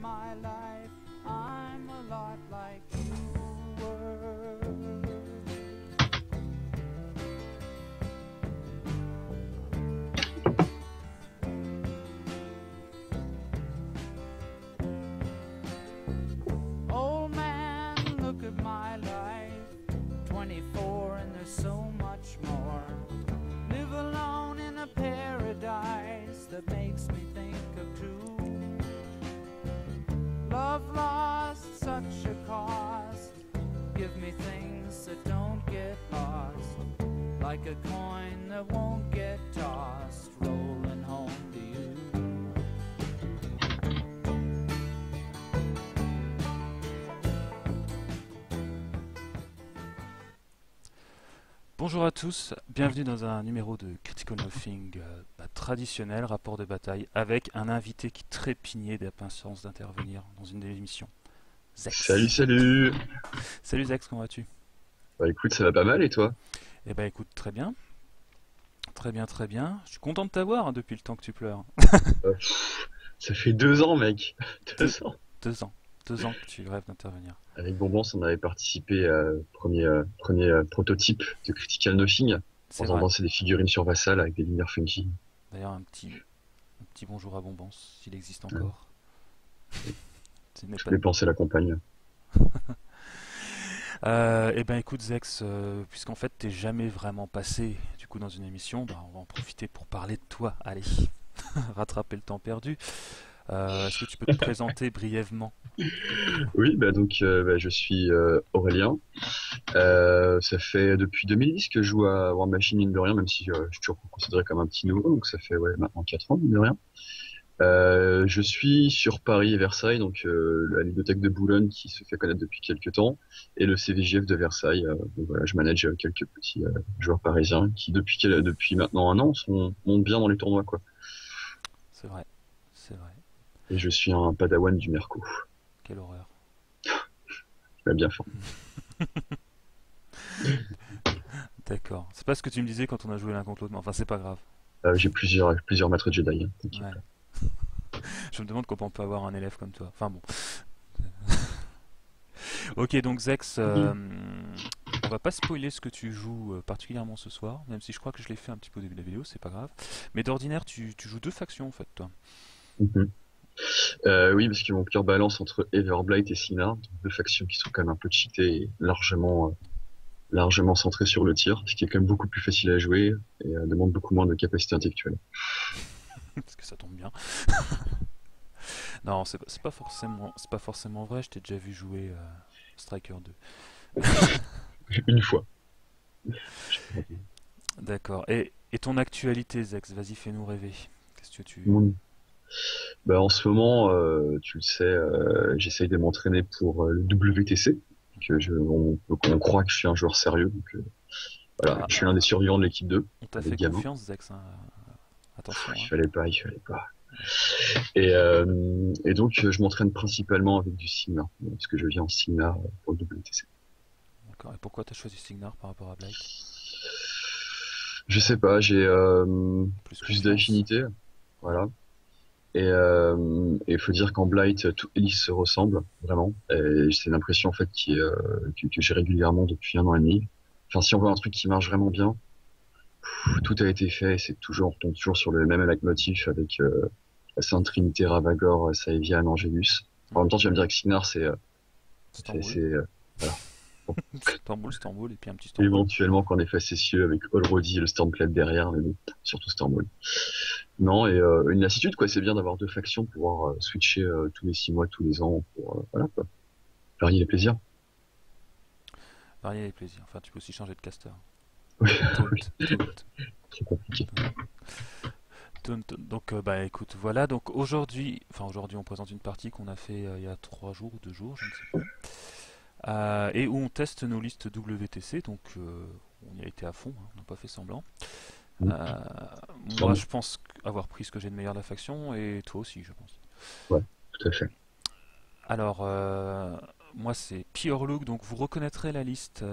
my life, I'm a lot like you were. Old man, look at my life, 24 and there's so much more. Live alone in a paradise that makes me think of two. Love lost, such a cost. Give me things that don't get lost, like a coin that won't get tossed, rolling home to you. Bonjour à tous, bienvenue dans un numéro de Critical Nothing traditionnel, rapport de bataille, avec un invité qui trépignait d'impatience d'intervenir dans une des émissions. Zex. Salut, salut. Salut Zex, comment vas-tu? Bah écoute, ça va pas mal et toi? Eh ben écoute, très bien. Très bien, très bien. Je suis content de t'avoir depuis le temps que tu pleures. Ça fait 2 ans, mec. Deux, 2 ans. 2 ans. 2 ans que tu rêves d'intervenir. Avec Bonbons, on avait participé au premier prototype de Critical Nothing en C'est faisant vrai. danser des figurines sur Vassal avec des lumières funky. D'ailleurs, un petit bonjour à Bombance, s'il existe Ouais. encore. Ce n'est pas... Toutes les pensées l'accompagnent. Eh ben écoute Zex, puisqu'en fait t'es jamais vraiment passé du coup dans une émission, bah, on va en profiter pour parler de toi. Allez, rattraper le temps perdu. Est-ce que tu peux te présenter brièvement? Oui, bah donc je suis Aurélien. Ça fait depuis 2010 que je joue à War Machine mine de rien, même si je suis toujours considéré comme un petit nouveau, donc ça fait ouais maintenant 4 ans mine de rien. Je suis sur Paris et Versailles, donc la bibliothèque de Boulogne qui se fait connaître depuis quelques temps, et le CVJF de Versailles. Donc voilà, je manage quelques petits joueurs parisiens qui depuis maintenant un an montent bien dans les tournois quoi. C'est vrai, c'est vrai. Et je suis un padawan du Merco. Quelle horreur. Il va bien fort. D'accord. C'est pas ce que tu me disais quand on a joué l'un contre l'autre, mais enfin c'est pas grave. J'ai plusieurs maîtres Jedi, hein, t'inquiète Ouais. pas. Je me demande comment on peut avoir un élève comme toi. Enfin bon. Ok, donc Zex, on va pas spoiler ce que tu joues particulièrement ce soir, même si je crois que je l'ai fait un petit peu au début de la vidéo, c'est pas grave. Mais d'ordinaire, tu joues deux factions en fait, toi. Mhm. Oui, parce que mon cœur balance entre Everblight et Signar, deux factions qui sont quand même un peu cheatées et largement centrées sur le tir, ce qui est quand même beaucoup plus facile à jouer et demande beaucoup moins de capacité intellectuelle. Parce que ça tombe bien. Non, c'est pas forcément vrai. Je t'ai déjà vu jouer Striker 2. Une fois. D'accord. Et ton actualité, Zex, vas-y, fais-nous rêver. Qu'est-ce que tu... Mon- Bah, en ce moment, tu le sais, j'essaye de m'entraîner pour le WTC. On croit que je suis un joueur sérieux, donc voilà, Ah, je suis l'un des survivants de l'équipe 2, on t'a avec fait Gamin. confiance, Zex, hein. Attention, hein. Il fallait pas. Et donc, je m'entraîne principalement avec du Sigma, parce que je viens en Sigma pour le WTC. D'accord. Et pourquoi t'as choisi Signar par rapport à Blight? Je sais pas, j'ai Plus plus confiance. d'affinité, voilà. Et il faut dire qu'en Blight, toutes les listes se ressemblent, vraiment. Et c'est l'impression en fait que j'ai régulièrement depuis 1 an et demi. Enfin, si on veut un truc qui marche vraiment bien, tout a été fait, et on retombe toujours sur le même leitmotiv avec la Sainte Trinité, Ravagore, Saevian, Angelus. En même temps, tu vas me dire que Signar, Stamboul. c'est voilà. Bon. Stamboul, et puis un petit Stamboul. Éventuellement, quand on est face cieux avec Allrodi et le Stormclad derrière, mais bon, surtout Stormwall. Non, et une lassitude, quoi. C'est bien d'avoir deux factions, pouvoir switcher tous les 6 mois, tous les ans, pour voilà, quoi. Varier les plaisirs. Varier les plaisirs. Enfin, tu peux aussi changer de caster. Oui, Taunt, oui, taunt, trop compliqué. taunt. Donc, bah écoute, voilà. Donc aujourd'hui, on présente une partie qu'on a fait il y a 3 jours ou 2 jours, je ne sais plus. Et où on teste nos listes WTC. Donc, on y a été à fond, hein, on n'a pas fait semblant. Mm. Euh, Moi, Vraiment. je pense avoir pris ce que j'ai de meilleur de la faction, et toi aussi, je pense. Ouais, tout à fait. Alors, moi, c'est Pure Look, donc vous reconnaîtrez la liste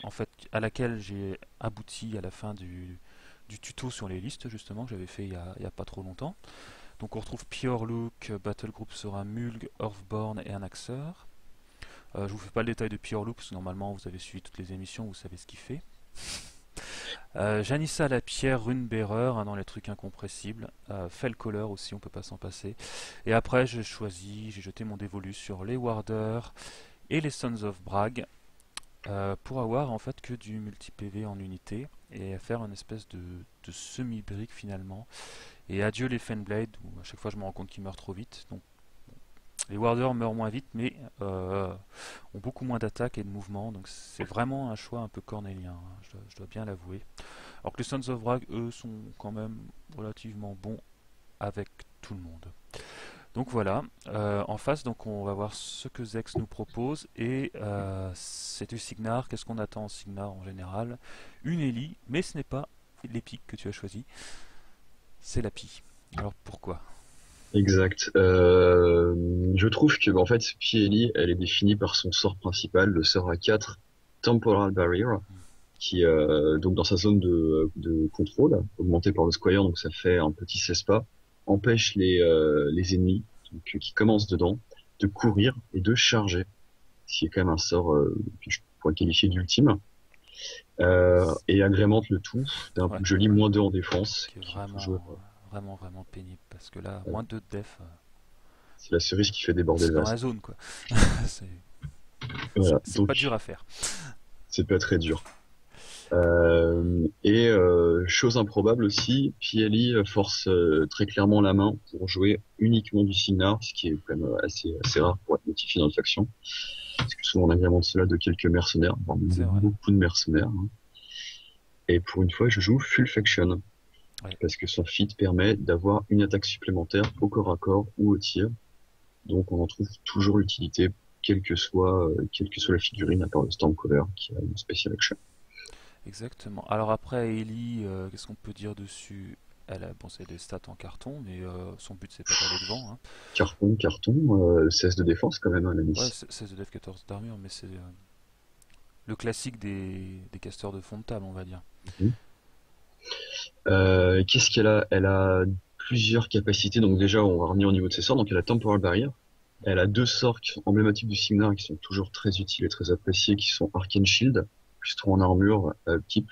en fait, à laquelle j'ai abouti à la fin du tuto sur les listes, justement, que j'avais fait il y a pas trop longtemps. Donc on retrouve Pure Look, Battle Group sera Mulg, Earthborn et Anaxer. Je vous fais pas le détail de Pure Look parce que normalement vous avez suivi toutes les émissions, vous savez ce qu'il fait. Janissa la pierre, Runebearer, dans les trucs incompressibles. Fellcaller aussi, on peut pas s'en passer. Et après j'ai jeté mon dévolu sur les Warders et les Sons of Bragg pour avoir en fait que du multi-PV en unité et faire une espèce de semi-brick finalement. Et adieu les Fenblade, où à chaque fois je me rends compte qu'ils meurent trop vite. Donc les Warders meurent moins vite mais ont beaucoup moins d'attaque et de mouvement. Donc c'est vraiment un choix un peu cornélien, hein, je dois bien l'avouer. Alors que les Sons of Bragg, eux, sont quand même relativement bons avec tout le monde. Donc voilà, en face, donc on va voir ce que Zex nous propose. Et c'est du Cygnar. Qu'est-ce qu'on attend en Cygnar en général? Une Ellie, mais ce n'est pas l'épique que tu as choisi. C'est la Pi. Alors pourquoi? Exact. Je trouve que en fait, Pi-Ellie, elle est définie par son sort principal, le sort A4, Temporal Barrier, qui donc dans sa zone de contrôle, augmenté par le Squire, donc ça fait un petit 16 pas, empêche les ennemis donc, qui commencent dedans de courir et de charger, ce qui est quand même un sort que je pourrais qualifier d'ultime. Et agrémente le tout d'un joli -2 en défense. Qui est vraiment pénible parce que là, moins 2 de def. C'est la cerise qui fait déborder le vase. C'est dans la zone quoi. C'est pas dur à faire. C'est pas très dur. Chose improbable aussi, Pi-Ellie force très clairement la main pour jouer uniquement du Cygnar, ce qui est quand même assez rare pour être notifié dans une faction. Parce que souvent on agrémente cela de quelques mercenaires, voire beaucoup de mercenaires. Hein. Et pour une fois, je joue Full Faction. Ouais. Parce que son feat permet d'avoir une attaque supplémentaire au corps à corps ou au tir. Donc on en trouve toujours l'utilité, quelle que soit la figurine, à part le Stormcaller qui a une special action. Exactement. Alors après, Ellie, qu'est-ce qu'on peut dire dessus? C'est des stats en carton, mais son but c'est pas d'aller devant. Hein. Carton, 16 de défense quand même, à la mise. Ouais, 16 de def, 14 d'armure, mais c'est le classique des casteurs de fond de table, on va dire. Qu'est-ce qu'elle a? Elle a plusieurs capacités, donc déjà on va revenir au niveau de ses sorts, donc elle a Temporal Barrier. Elle a 2 sorts qui sont emblématiques du Cygnar, qui sont toujours très utiles et très appréciés, qui sont Arcane Shield, plus 3 en armure, type,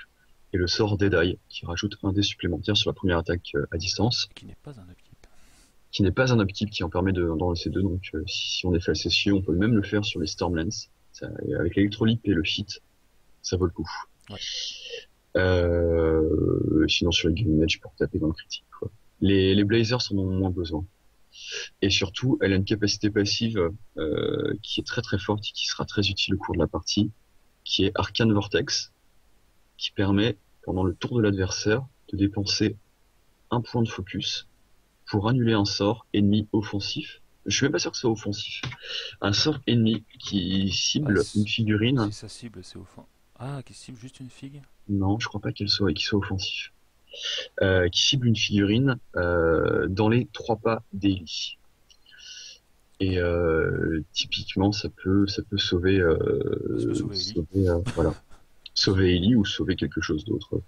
et le sort Deadeye, qui rajoute un dé supplémentaire sur la première attaque à distance. Qui n'est pas un upkeep. Qui n'est pas un upkeep, qui en permet d'en laisser 2, donc si on est facétieux, on peut même le faire sur les Stormlands. Avec l'électrolyte et le hit, ça vaut le coup. Ouais. Sinon sur les Game Edge pour taper dans le critique. Quoi. Les Blazers en ont moins besoin. Et surtout, elle a une capacité passive qui est très très forte et qui sera très utile au cours de la partie, qui est Arcane Vortex, qui permet, pendant le tour de l'adversaire, de dépenser un point de focus pour annuler un sort ennemi offensif. Je suis même pas sûr que ce soit offensif. Un sort ennemi qui cible une figurine. Si ça cible, c'est offensif. Ah, qui cible juste une figue? Non, je crois pas qu'il soit offensif. Qui cible une figurine dans les 3 pas d'Ellie. Et typiquement, ça peut sauver sauver Ellie ou sauver quelque chose d'autre.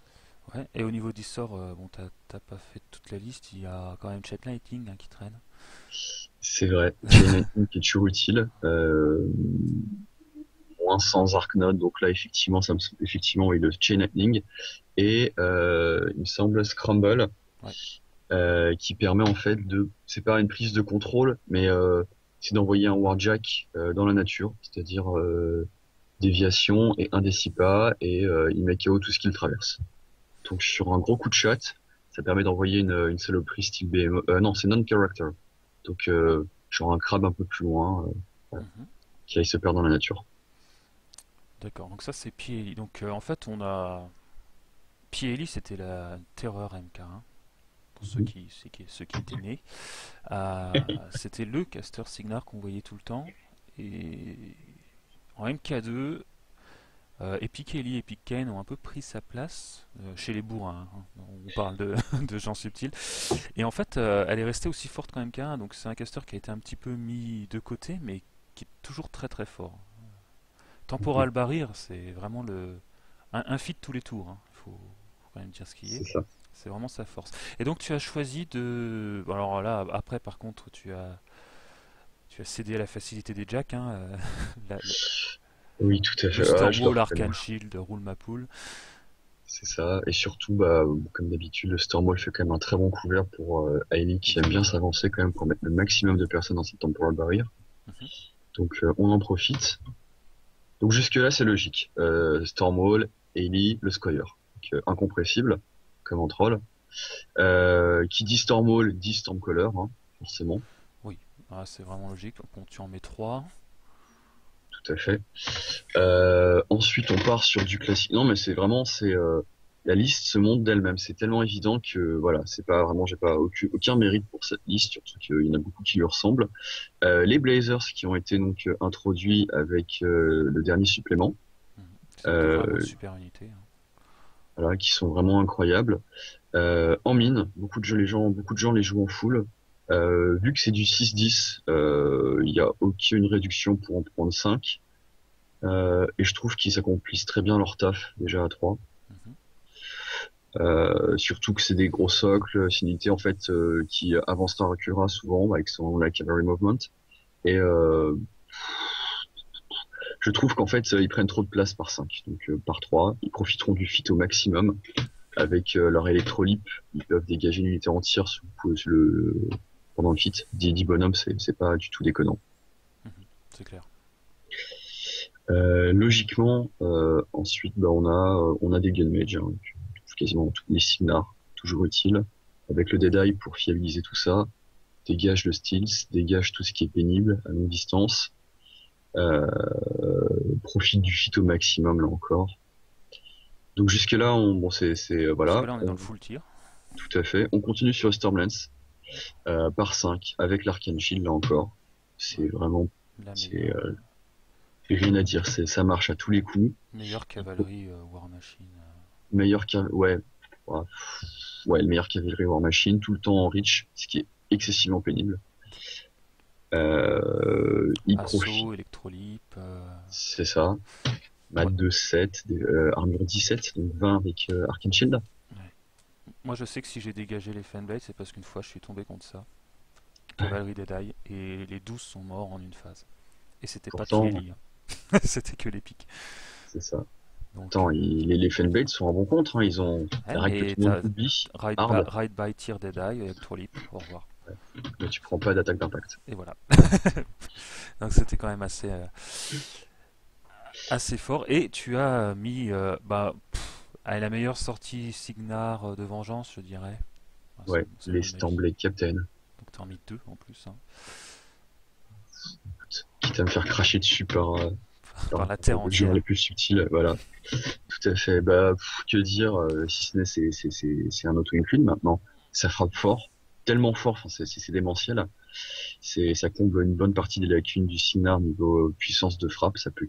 Ouais. Et au niveau du sort, bon, t'as pas fait toute la liste. Il y a quand même Chain Lightning qui traîne. C'est vrai. Chain Lightning qui est toujours utile. Sans Arknode, donc là effectivement oui, le Chain Lightning et il me semble Scramble, ouais. Qui permet en fait c'est pas une prise de contrôle, mais c'est d'envoyer un Warjack dans la nature, c'est-à-dire déviation et un décipa et il met KO tout ce qu'il traverse. Donc sur un gros coup de chat, ça permet d'envoyer une saloperie style BMO. Non, c'est non-character, donc genre un crabe un peu plus loin qui aille se perdre dans la nature. D'accord, donc ça c'est Pi-Ellie. Donc en fait on a... Pi-Ellie c'était la terreur MK1, pour ceux qui étaient nés. C'était le caster Cygnar qu'on voyait tout le temps. Et en MK2, Epic Ellie et Epic Kain ont un peu pris sa place chez les bourrins. Hein. On parle de gens subtils. Et en fait elle est restée aussi forte qu'en MK1, donc c'est un caster qui a été un petit peu mis de côté, mais qui est toujours très très fort. Temporal Barrier, c'est vraiment un feat tous les tours. Hein. Il faut quand même dire ce qu'il est. C'est vraiment sa force. Et donc tu as choisi de... Alors là, après par contre, tu as cédé à la facilité des jacks, hein, la- Oui, tout à le fait. Ouais, je le Stormwall, reconnais. Arcane Shield, roule ma poule. C'est ça. Et surtout, bah, comme d'habitude, le Stormwall fait quand même un très bon couvert pour Hailey qui aime bien s'avancer quand même pour mettre le maximum de personnes dans cette temporal barrier. Mhm. Donc on en profite. Donc jusque-là, c'est logique. Stormwall, Hailey, le Squire. Donc, incompressible, comme en troll. Qui dit Stormwall dit Stormcaller, hein, forcément. Oui, ah, c'est vraiment logique. Bon, tu en mets 3. Tout à fait. Ensuite, on part sur du classique. Non, mais c'est vraiment, la liste se monte d'elle-même. C'est tellement évident que voilà, c'est pas vraiment, j'ai pas aucun mérite pour cette liste, surtout qu'il y en a beaucoup qui lui ressemblent. Les Blazers qui ont été donc introduits avec le dernier supplément, C'est vraiment une super unité, hein. voilà, qui sont vraiment incroyables. En mine, beaucoup de gens les jouent en full. Vu que c'est du 6-10, il y a aucune réduction pour en prendre 5. Et je trouve qu'ils accomplissent très bien leur taf déjà à 3. Mhm. Surtout que c'est des gros socles, c'est une unité en fait qui avancera reculera souvent avec son like cavalry movement. Et je trouve qu'en fait ils prennent trop de place par 5. Donc par 3, ils profiteront du fit au maximum. Avec leur électrolype, ils peuvent dégager une unité entière pendant le fit. 10 bonhommes, c'est pas du tout déconnant. C'est clair. Logiquement, ensuite, bah, on a des gunmages, hein, quasiment tous les signars, toujours utiles, avec le Deadeye pour fiabiliser tout ça, dégage le stealth, dégage tout ce qui est pénible à longue distance, profite du fit au maximum là encore. Donc jusque là, voilà, Parce que là, on est dans le full tir. tout à fait. On continue sur le Stormlance par 5 avec l'Arcane Shield là encore. C'est vraiment, La c'est meilleure, rien à dire, ça marche à tous les coups. meilleure cavalerie War Machine. Meilleur ouais, le meilleur cavalerie War Machine, tout le temps en reach, ce qui est excessivement pénible. Il profite, Assaut, électrolype. c'est ça. Mat de 7, armure 17, donc 20 avec Arcane Shield. Ouais. Moi, je sais que si j'ai dégagé les Fanblades, c'est parce qu'une fois, je suis tombé contre ça. Cavalerie Deadeye. Et les 12 sont morts en une phase. Et c'était pas Pourtant, Kieli, hein. C'était que les pics. c'est ça. Donc, Attends, les Fanblades sont en bon contre, hein. Ils ont ouais, la règle que mais tout le monde t'as oublie. Ride Hard, by, Ride by Tier Deadeye, électrolype, au revoir. mais tu prends pas d'attaque d'impact. Et voilà. Donc c'était quand même assez fort. Et tu as mis la meilleure sortie Signar de vengeance, je dirais. Enfin, Ouais, c'est les mon avis. Stormblade Captain. Donc t'en as mis 2 en plus, hein. Quitte à me faire cracher dessus Par la terre les gens entière. les plus subtils, voilà. Tout à fait. Bah, que dire, si ce n'est c'est un auto-include maintenant. Ça frappe fort, tellement fort, enfin, c'est démentiel. Ça comble une bonne partie des lacunes du Signar niveau puissance de frappe. Ça peut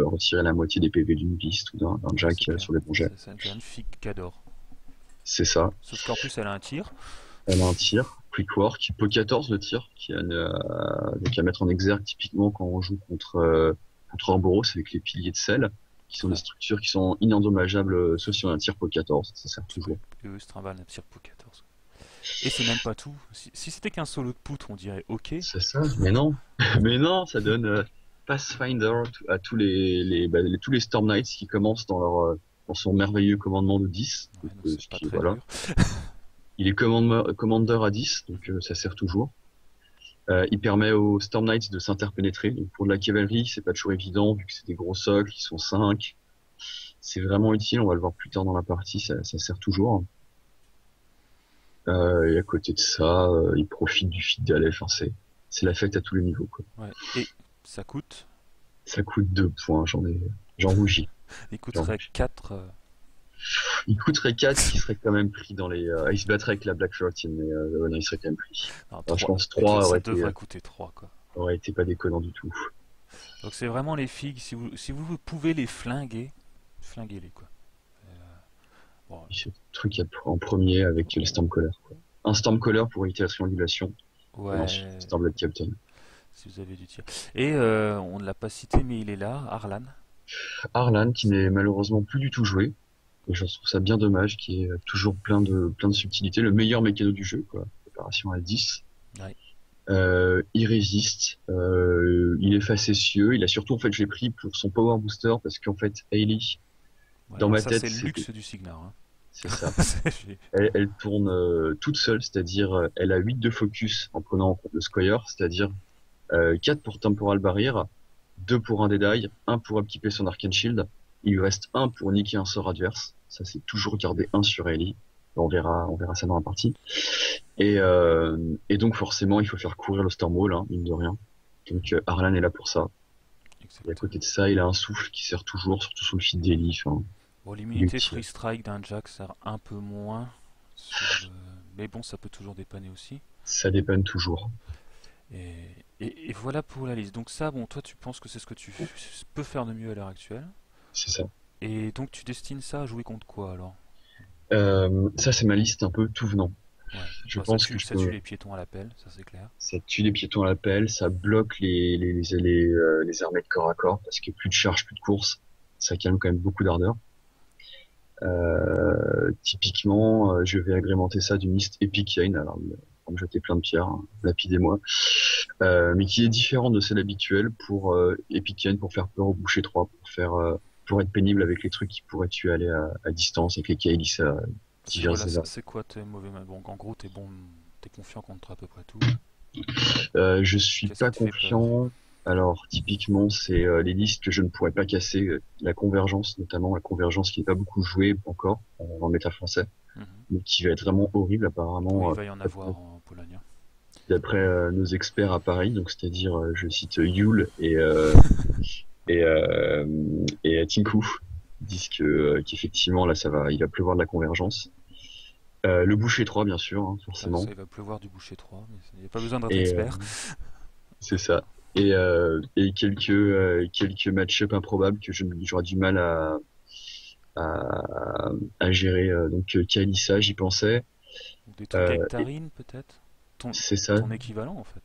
retirer la moitié des PV d'une piste ou d'un Ouais, jack c'est clair. sur les bons jets. C'est une fille qu'adore. C'est ça. Sauf qu'en plus elle a un tir. Elle a un tir, quick work, po 14 le tir, donc à mettre en exergue typiquement quand on joue contre Orboros avec les piliers de sel, qui sont Ouais. des structures qui sont inendommageables, sauf si on a un tir po 14, ça sert toujours. Et eux, Strimval ne tire pour 14. Et c'est même pas tout. Si c'était qu'un solo de poutre, on dirait ok. C'est ça, mais non, mais non, ça donne Pathfinder à tous tous les Storm Knights qui commencent dans son merveilleux commandement de 10. Ouais, Donc, donc c'est ce pas qui est, très voilà. dur. Il est commander à 10, donc ça sert toujours. Il permet aux Storm Knights de s'interpénétrer. Donc pour de la cavalerie, c'est pas toujours évident vu que c'est des gros socles, ils sont 5. C'est vraiment utile, on va le voir plus tard dans la partie, ça sert toujours. Et à côté de ça, il profite du feed d'Aleph. Enfin, c'est la fête à tous les niveaux, quoi. Ouais. Et ça coûte. Ça coûte 2 points, j'en rougis. Il coûterait 4. Il coûterait 4 qui serait quand même pris dans les... il se battrait avec la Black 13, mais non, il serait quand même pris. Non, Alors, je 3. pense 3 Ça devrait coûter 3, quoi. aurait été pas déconnant du tout. Donc c'est vraiment les figues. Si vous pouvez les flinguer, flinguez-les, quoi. Bon, C'est le truc en premier avec les Stormcaller, quoi. Un Stormcaller pour éviter la triangulation. Et ouais, ensuite, Stormblade Captain. si vous avez du tir. Et on ne l'a pas cité, mais il est là, Arlan. Arlan, qui n'est malheureusement plus du tout joué. Et je trouve ça bien dommage qu'il y ait toujours plein de subtilités. Le meilleur mécano du jeu, quoi. Préparation à 10. Ouais. Il résiste, il est facétieux. Il a surtout, en fait, je l'ai pris pour son power booster parce qu'en fait, Hailey, Ouais, dans alors ma ça, tête, c'est le luxe du Signar. Hein. c'est ça. J'ai- Elle tourne toute seule, c'est-à-dire elle a 8 de focus en prenant en compte le Squire, c'est-à-dire 4 pour Temporal Barrier, 2 pour un Deadeye, 1 pour upkeeper son Arcane Shield. Il lui reste 1 pour niquer un sort adverse. Ça, c'est toujours garder 1 sur Hailey. On verra ça dans la partie. Et donc forcément, il faut faire courir le Stormwall, hein, mine de rien. Donc Arlan est là pour ça. Et à Exactement. côté de ça, il a un souffle qui sert toujours, surtout sur le feed d'Eli. Enfin, Bon, il est l'immunité utile. Free Strike d'un Jack sert un peu moins. Mais bon, ça peut toujours dépanner aussi. Ça dépanne toujours. Et, et voilà pour la liste. Donc ça, bon, toi, tu penses que c'est ce que tu peux faire de mieux à l'heure actuelle. C'est ça. Et donc tu destines ça à jouer contre quoi alors? Ça, c'est ma liste un peu tout venant. Ouais. Je Bah, pense que je ça tue peux. les piétons à l'appel, ça c'est clair. Ça tue les piétons à l'appel, ça bloque les armées de corps à corps parce que plus de charge, plus de course. Ça calme quand même beaucoup d'ardeur. Typiquement, je vais agrémenter ça d'une liste Epic Yane. Alors, pour me jeter plein de pierres, hein, lapidez-moi. Mais qui est différent de celle habituelle pour Epic Yane, pour faire peur au boucher 3, pour être pénible avec les trucs qui pourraient tuer à distance, avec les Kael'thas divers et variés. C'est quoi tes mauvais mains? Bon, en gros, t'es confiant contre à peu près tout. Je suis Qu'est-ce qui pas te fait peur? confiant. Alors, typiquement, c'est les listes que je ne pourrais pas casser. La convergence, notamment, la convergence qui n'est pas beaucoup jouée encore dans le méta français, Mhm. mais qui va être vraiment horrible Oui, apparemment, il va y en avoir en Pologne. Hein. d'après nos experts à Paris. Donc, c'est-à-dire, je cite Yule et, Tinku, ils disent qu'effectivement, là, il va pleuvoir de la convergence. Le boucher 3, bien sûr, hein, Enfin, forcément. ça, il va pleuvoir du boucher 3, mais il n'y a pas besoin d'être Et expert. c'est ça. Et quelques match-up improbables que j'aurais du mal à gérer. Donc Kalissa, j'y pensais. Ou des trucs Euh, avec et Tarim peut-être? Ton, c'est ça, ton équivalent en fait.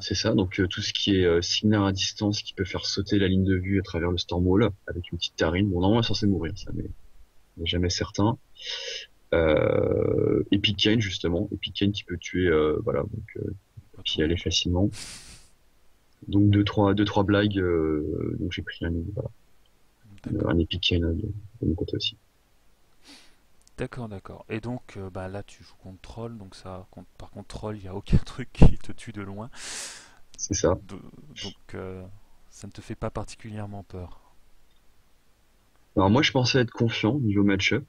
c'est ça. Donc tout ce qui est Signar à distance qui peut faire sauter la ligne de vue à travers le Stormwall avec une petite tarine. Bon, normalement, elle est censée mourir, ça, mais jamais certain. Epic Kane, justement. Epic Kane qui peut tuer, voilà, donc Pas tout puis le aller monde. facilement. Donc deux trois blagues. Donc j'ai pris D'accord. un Epic Kane de mon côté aussi. D'accord, d'accord. Et donc bah, là tu joues contre Troll, donc par contre Troll, il n'y a aucun truc qui te tue de loin. C'est ça. De- donc ça ne te fait pas particulièrement peur. Alors moi, je pensais être confiant niveau match-up.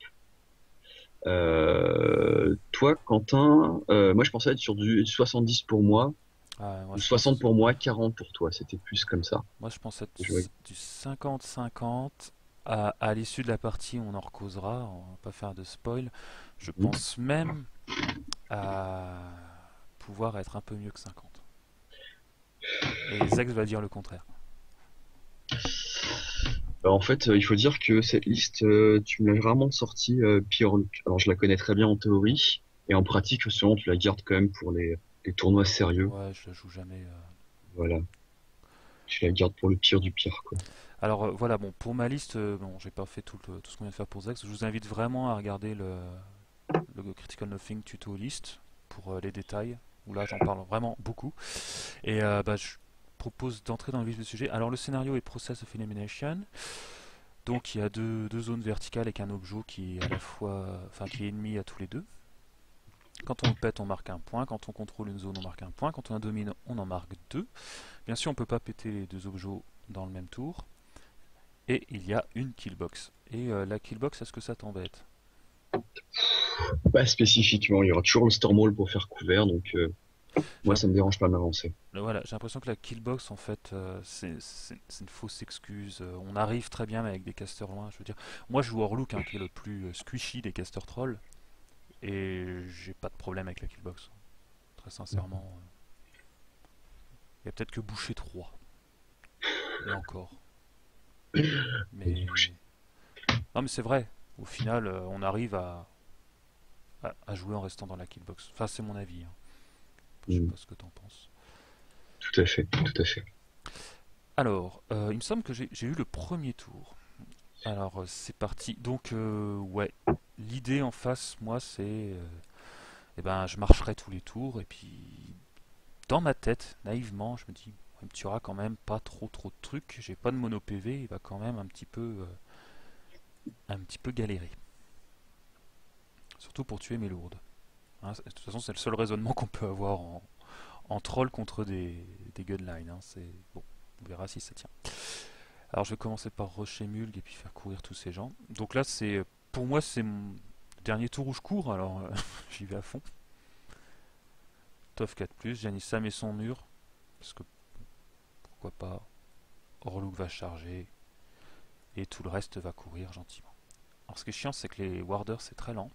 Toi, Quentin, moi, je pensais être sur du 70 pour moi, Ah, ou 60 pour moi, 40 pour toi. C'était plus comme ça. moi je pense être Je vois. du 50-50. À l'issue de la partie, on en recausera, on va pas faire de spoil. Je pense même à pouvoir être un peu mieux que 50. Et Zex va dire le contraire. En fait, il faut dire que cette liste, tu me l'as vraiment sortie pire look. Alors, je la connais très bien en théorie, et en pratique, souvent, tu la gardes quand même pour les tournois sérieux. Ouais, je la joue jamais. Voilà. Tu la gardes pour le pire du pire, quoi. Alors voilà, bon, pour ma liste, bon, j'ai pas fait tout ce qu'on vient de faire pour Zex. Je vous invite vraiment à regarder le Critical Nothing tuto list pour les détails, où là j'en parle vraiment beaucoup. Et bah, je propose d'entrer dans le vif du sujet. Alors le scénario est Process of Elimination. Donc il y a deux zones verticales avec un objet qui est à la fois, enfin qui est ennemi à tous les deux. Quand on le pète, on marque un point. Quand on contrôle une zone, on marque un point. Quand on la domine, on en marque deux. Bien sûr, on ne peut pas péter les deux objets dans le même tour. Et il y a une killbox. Et la killbox, est-ce que ça t'embête? Pas spécifiquement, il y aura toujours le Stormwall pour faire couvert, donc J'ai moi, ça me dérange pas de m'avancer. voilà, j'ai l'impression que la killbox, en fait, c'est une fausse excuse. On arrive très bien mais avec des casters loin. Je veux dire, moi, je joue Orluk, hein, qui est le plus squishy des casters trolls. Et j'ai pas de problème avec la killbox. Très sincèrement. Il y a peut-être que boucher 3. Et encore. Mais. Non, mais c'est vrai. Au final, on arrive à jouer en restant dans la killbox. Enfin, c'est mon avis. Hein. Je sais Mm. pas ce que t'en penses. Tout à fait, tout à fait. Alors, il me semble que j'ai eu le premier tour. Alors c'est parti. Donc ouais, l'idée en face, moi, c'est, eh ben, je marcherai tous les tours et puis dans ma tête, naïvement, je me dis, tu auras quand même pas trop de trucs. J'ai pas de mono PV, il va quand même un petit peu galérer. Surtout pour tuer mes lourdes. Hein, de toute façon, c'est le seul raisonnement qu'on peut avoir en troll contre des gunlines. Hein. C'est bon, on verra si ça tient. Alors je vais commencer par rusher Mulg et puis faire courir tous ces gens. Donc là, c'est pour moi, c'est mon dernier tour où je cours, alors j'y vais à fond. Tough 4+, Janissa met son mur, parce que pourquoi pas, Orluk va charger, et tout le reste va courir gentiment. Alors ce qui est chiant, c'est que les warders, c'est très lent,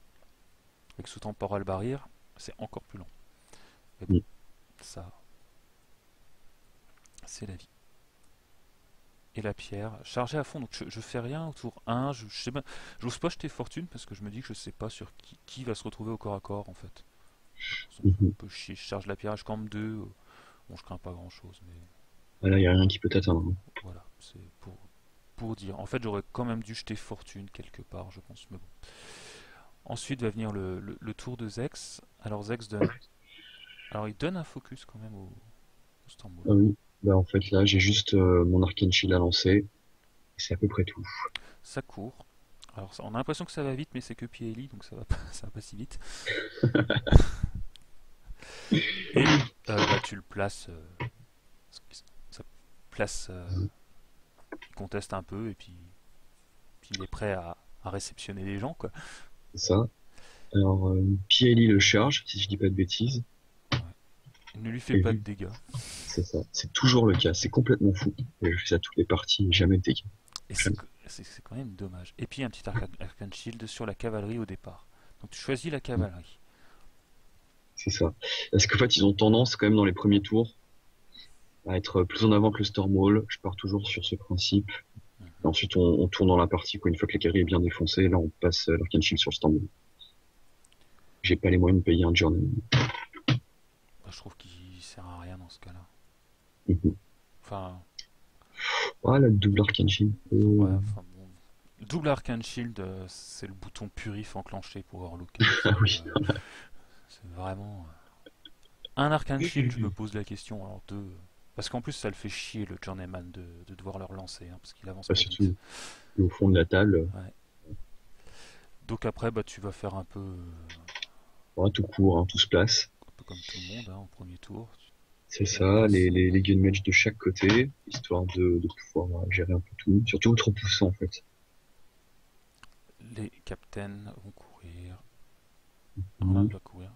et que sous temporal barrière, c'est encore plus lent. Mais bon, ça, c'est la vie. Et la pierre, chargée à fond, donc je fais rien au tour 1, je sais pas, j'ose pas jeter fortune, parce que je me dis que je sais pas sur qui va se retrouver au corps à corps, en fait. C'est un peu chier, je charge la pierre, je campe 2, bon je crains pas grand chose, mais Voilà, il n'y a rien qui peut t'atteindre. voilà, c'est pour dire. En fait, j'aurais quand même dû jeter fortune quelque part, je pense, mais bon. Ensuite va venir le tour de Zex. Alors Zex donne. Alors il donne un focus quand même au Stormwall. Ah oui. Bah, en fait, là, j'ai juste mon Arcane Shield à lancer. C'est à peu près tout. Ça court. Alors on a l'impression que ça va vite, mais c'est que Pieli, donc ça va pas, ça va pas si vite. Et bah, tu le places. Ça place. Il conteste un peu et puis il est prêt à réceptionner les gens, quoi. C'est ça. Alors, Pieli le charge, si je dis pas de bêtises. Ouais. Il ne lui fait Et pas de vu, dégâts. c'est ça. C'est toujours le cas. C'est complètement fou. Et je fais ça toutes les parties, jamais de dégâts. Et Jamais. c'est quand même dommage. Et puis un petit Arcane Shield sur la cavalerie au départ. Donc tu choisis la cavalerie. C'est ça. Parce qu'en fait, ils ont tendance, quand même, dans les premiers tours, à être plus en avant que le Stormwall. Je pars toujours sur ce principe. Et ensuite, on tourne dans la partie, quoi. Une fois que la cavalerie est bien défoncée, là, on passe l'Arcane Shield sur le Stormwall. J'ai pas les moyens de payer un journey. Bah, je trouve qu'il sert à rien dans ce cas-là. Enfin, Ah, la double Arcane Shield. ouais, enfin bon. Le double Arcane Shield, c'est le bouton purif enclenché pour Orluk. Ah oui. C'est vraiment. Un Arcane Shield, je me pose la question. Alors deux. Parce qu'en plus, ça le fait chier le Journeyman de devoir le relancer, hein, parce qu'il avance Bah, pas surtout vite. au fond de la table. Ouais. Donc après, bah, tu vas faire Ouais, tout court, hein, tout se place. un peu comme tout le monde hein, au premier tour. C'est Tu ça, places les gun match de chaque côté, histoire de pouvoir gérer un peu tout. Surtout le trop poussant, en fait. les captains vont courir. Arnaud doit courir.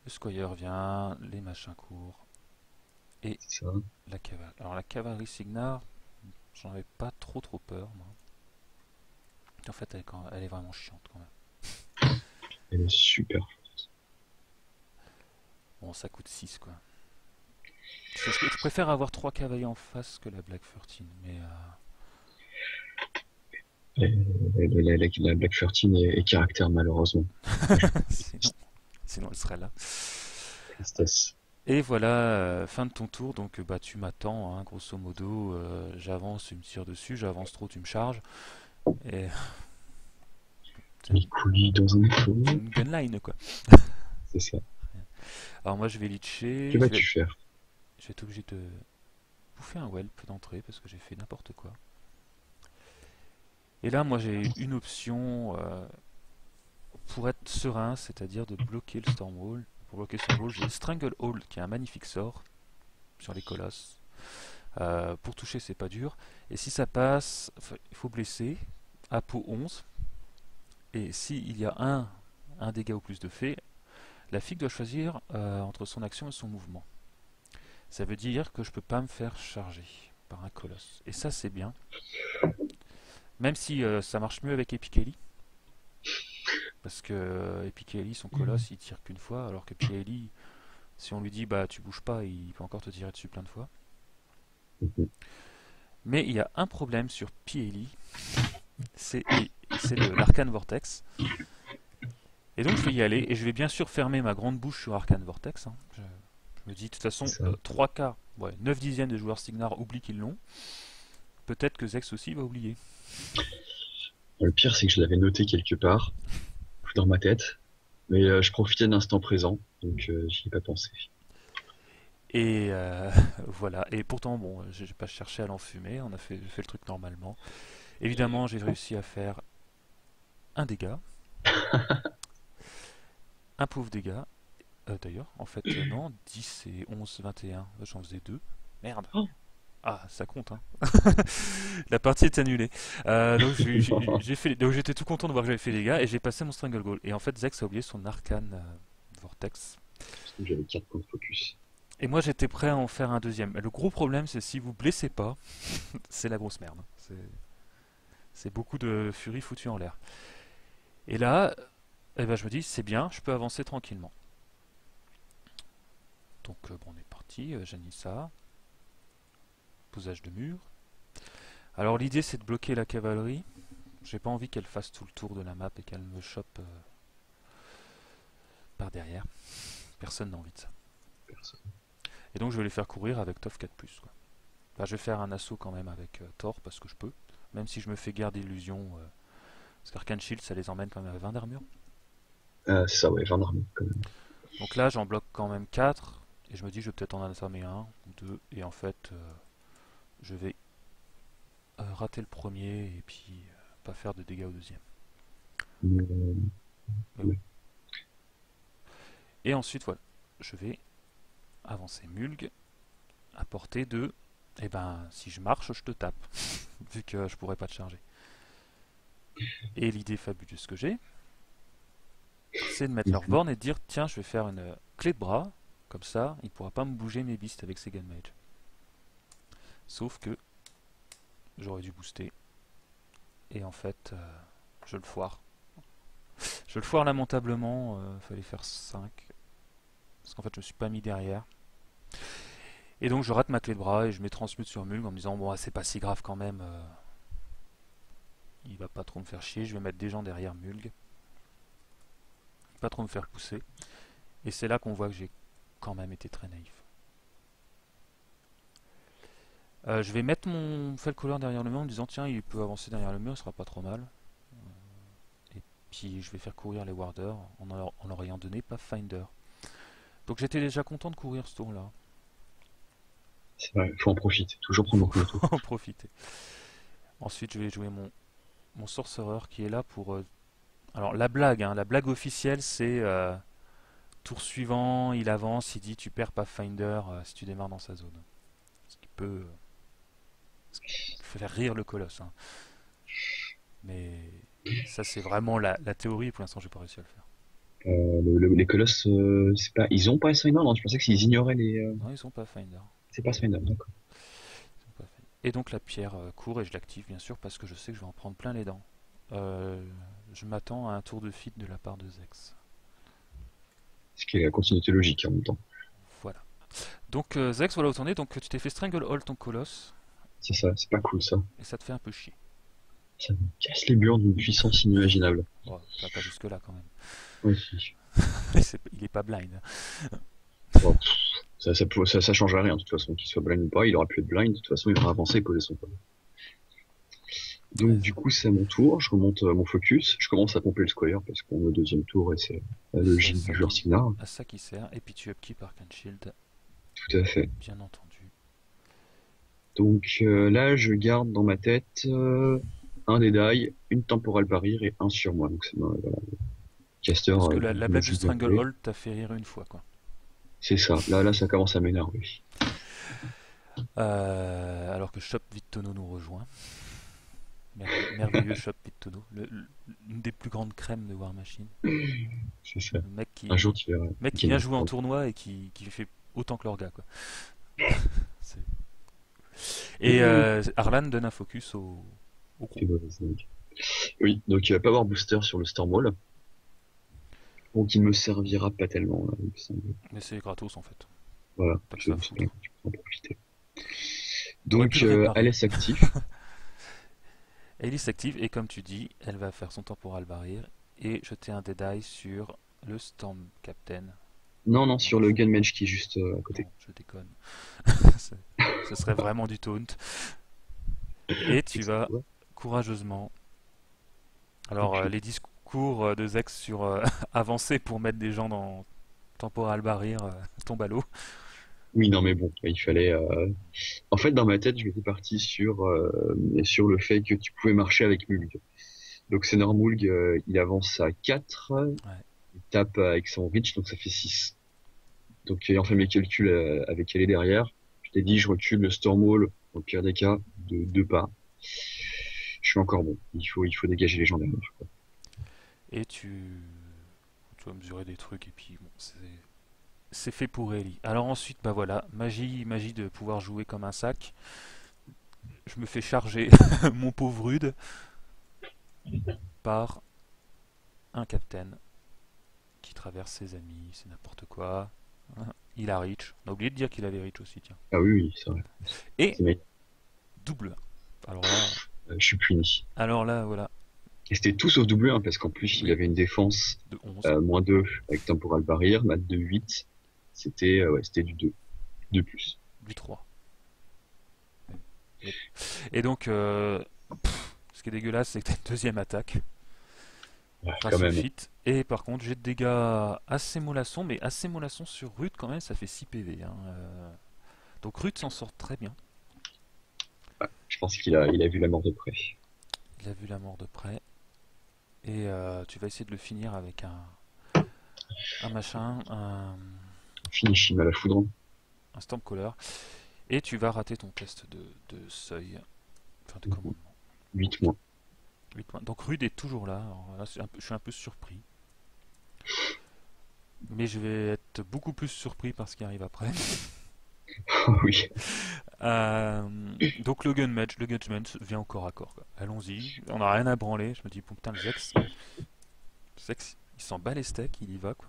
Le Squire vient, les machins courent. Et C'est ça. la cavalerie. Alors la cavalerie Signar, j'en avais pas trop peur, moi. En fait, elle est vraiment chiante quand même. Elle est super. Bon, ça coûte 6 quoi. Je préfère avoir 3 cavaliers en face que la Black 13, mais La Black 13 est caractère, malheureusement. sinon elle serait là. Tristesse. Et voilà, fin de ton tour, donc bah tu m'attends, hein, grosso modo, j'avance, tu me tires dessus, j'avance trop, tu me charges. Et Les couilles dans un trou. c'est une gunline quoi. C'est ça. Alors moi je vais leecher, Que vas-tu faire? je vais être obligé de bouffer un whelp d'entrée parce que j'ai fait n'importe quoi. Et là moi j'ai une option pour être serein, c'est-à-dire de bloquer le Stormwall. Pour bloquer le Stormwall, j'ai Stranglehold qui est un magnifique sort sur les colosses. Pour toucher c'est pas dur. Et si ça passe, il faut blesser. Apo 11. Et s'il y a un dégât ou plus de fait, la figue doit choisir entre son action et son mouvement. Ça veut dire que je peux pas me faire charger par un colosse. Et ça c'est bien. Même si ça marche mieux avec Epikeli. Parce que Epikeli, son colosse, il tire qu'une fois, alors que Pieli, si on lui dit bah tu bouges pas, il peut encore te tirer dessus plein de fois. Mais il y a un problème sur Pieli, c'est l'Arcane Vortex. Et donc je vais y aller, et je vais bien sûr fermer ma grande bouche sur Arcane Vortex. Hein. Je me dis de toute façon, 3 quarts, ouais, 9 dixièmes des joueurs Signar oublient qu'ils l'ont. peut-être que Zex aussi va oublier. Le pire, c'est que je l'avais noté quelque part, dans ma tête, mais je profitais de l'instant présent, donc j'y ai pas pensé. Et voilà. Et pourtant, bon, j'ai pas cherché à l'enfumer. On a fait le truc normalement. Évidemment, j'ai réussi à faire un dégât. Un pauvre dégât. D'ailleurs, en fait, non. 10 et 11, 21. J'en faisais 2. Merde. Oh. Ah, ça compte, hein. La partie est annulée. Donc donc j'étais tout content de voir que j'avais fait les dégâts et j'ai passé mon Strangle Goal. Et en fait, Zex a oublié son Arcane Vortex. Parce que j'avais 4 points de focus. Et moi, j'étais prêt à en faire un deuxième. Le gros problème, c'est si vous blessez pas, c'est la grosse merde. C'est beaucoup de furie foutue en l'air. Et là, eh ben, je me dis, c'est bien, je peux avancer tranquillement. Donc, bon, on est parti. Janissa. Posage de mur. Alors, l'idée, c'est de bloquer la cavalerie. J'ai pas envie qu'elle fasse tout le tour de la map et qu'elle me chope par derrière. Personne n'a envie de ça. Personne. Et donc, je vais les faire courir avec TOF 4+. Quoi. Là, je vais faire un assaut quand même avec Thor parce que je peux. Même si je me fais guerre d'illusion. Parce qu'Arcane Shield, ça les emmène quand même à 20 d'armure. C'est ça, ouais, 20 d'armure quand même. Donc là, j'en bloque quand même 4. Et je me dis, je vais peut-être en entamer un ou deux. Et en fait, je vais rater le premier et puis pas faire de dégâts au deuxième. Mais oui. Et ensuite, voilà, je vais avancer Mulg à portée de... Eh ben, si je marche, je te tape. Vu que je pourrais pas te charger. Et l'idée fabuleuse que j'ai, c'est de mettre leur borne et de dire, tiens, je vais faire une clé de bras. Comme ça, il pourra pas me bouger mes beasts avec ses Gunmage. Sauf que j'aurais dû booster. Et en fait, je le foire. Je le foire lamentablement. Fallait faire 5. Parce qu'en fait, je me suis pas mis derrière. Et donc, je rate ma clé de bras et je mets transmute sur Mulg en me disant, bon, c'est pas si grave quand même. Il va pas trop me faire chier. Je vais mettre des gens derrière Mulg. Pas trop me faire pousser. Et c'est là qu'on voit que j'ai quand même été très naïf. Je vais mettre mon Felcoller derrière le mur en me disant tiens il peut avancer derrière le mur, ce sera pas trop mal. Et puis je vais faire courir les warders en leur ayant donné Pathfinder. Donc j'étais déjà content de courir ce tour là. C'est vrai, faut en profiter, toujours prendre beaucoup de tours. En profiter. Ensuite je vais jouer mon Sorcerer qui est là pour... Alors la blague, hein, la blague officielle c'est tour suivant, il avance, il dit tu perds Pathfinder si tu démarres dans sa zone. Ce qui peut faire rire le colosse. Hein. Mais ça c'est vraiment la théorie, pour l'instant j'ai pas réussi à le faire. Les colosses, c'est pas... ils ont Pathfinder, non? Je pensais qu'ils ignoraient les... Non, ils sont Pathfinder. C'est Pathfinder, d'accord. Et donc la pierre court et je l'active bien sûr parce que je sais que je vais en prendre plein les dents. Je m'attends à un tour de feed de la part de Zex. Ce qui est la continuité logique en même temps. Voilà. Donc Zex, voilà où t'en es. Donc tu t'es fait Stranglehold ton colosse. C'est ça, c'est pas cool ça. Et ça te fait un peu chier. Ça me casse les burnes d'une puissance inimaginable. Bon, pas jusque là quand même. Oui. Il est pas blind. Bon, ça change rien de toute façon, qu'il soit blind ou pas, il aura pu être blind, de toute façon il aura avancé et posé son point. Donc du coup c'est à mon tour, je remonte mon focus, je commence à pomper le square parce qu'on est au deuxième tour et c'est la logique du joueur Signar. À ça qui sert, et puis tu upkeep Arcane Shield. Tout à fait. Bien entendu. Donc là je garde dans ma tête un des die, une temporale barrière et un sur moi. Donc c'est voilà, caster. Parce que la blague du Stranglehold t'a fait rire une fois quoi. C'est ça, là ça commence à m'énerver. Alors que Shop Vittono nous rejoint. Merveilleux Shop Vittono, l'une des plus grandes crèmes de War Machine. C'est ça. Le mec qui, un jour tu verras. Mec qui vient jouer en tournoi et qui fait autant que leur gars quoi. Et Arlan donne un focus au groupe. Oui, donc il va pas avoir booster sur le Stormwall. Donc il me servira pas tellement là, il me semble. Mais c'est gratos en fait. Voilà, tu peux en profiter. Donc Alice active. Alice active et comme tu dis, elle va faire son temporal barrière et jeter un dead eye sur le Storm Captain. Non, sur le Gunmage qui est juste à côté. Non, je déconne. Ce serait vraiment du taunt. Et tu Excellent. vas courageusement. Alors, Ok. les discours de Zex sur avancer pour mettre des gens dans temporal barrière tombent à l'eau. Oui, non, mais bon, il fallait. En fait, dans ma tête, je m'étais parti sur le fait que tu pouvais marcher avec Mulg. Donc, Senormulg, il avance à 4, Ouais. il tape avec son reach, donc ça fait 6. Donc, ayant fait mes calculs avec elle est derrière, je t'ai dit, je recule le Stormwall, au pire des cas, de 2 pas. Je suis encore bon. Il faut dégager les gens derrière. Et tu vas mesurer des trucs et puis bon, c'est fait pour Ellie. Alors ensuite, bah voilà, magie de pouvoir jouer comme un sac. Je me fais charger mon pauvre Rude par un capitaine qui traverse ses amis, c'est n'importe quoi. Il a Reach. On a oublié de dire qu'il avait Reach aussi, tiens. Ah oui, oui, c'est vrai. Et C'est mec, double 1. je suis puni. Alors là, voilà, Et c'était tout sauf double 1, parce qu'en plus, il oui, avait une défense de 11, -2 avec Temporal Barrier, mat de 8. C'était du 2. De plus. du 3. Et donc, ce qui est dégueulasse, c'est que t'as une deuxième attaque Ouais, quand grâce au même. fit. Et par contre, j'ai de dégâts assez mollassons, mais assez mollassons sur Rude quand même, ça fait 6 PV. Hein. Donc Rude s'en sort très bien. Je pense qu'il a vu la mort de près. Il a vu la mort de près. Et tu vas essayer de le finir avec un machin, Finish him à la foudre. un Stormcaller. Et tu vas rater ton test de seuil, enfin de commandement. 8 mois. 8 points. Donc Rude est toujours là. Alors là, je suis un peu surpris. Mais je vais être beaucoup plus surpris par ce qui arrive après. Oui. Donc le Judgment vient au corps à corps, quoi. Allons-y, on n'a rien à branler. Je me dis, putain, le Zex, il s'en bat les steaks, il y va, quoi.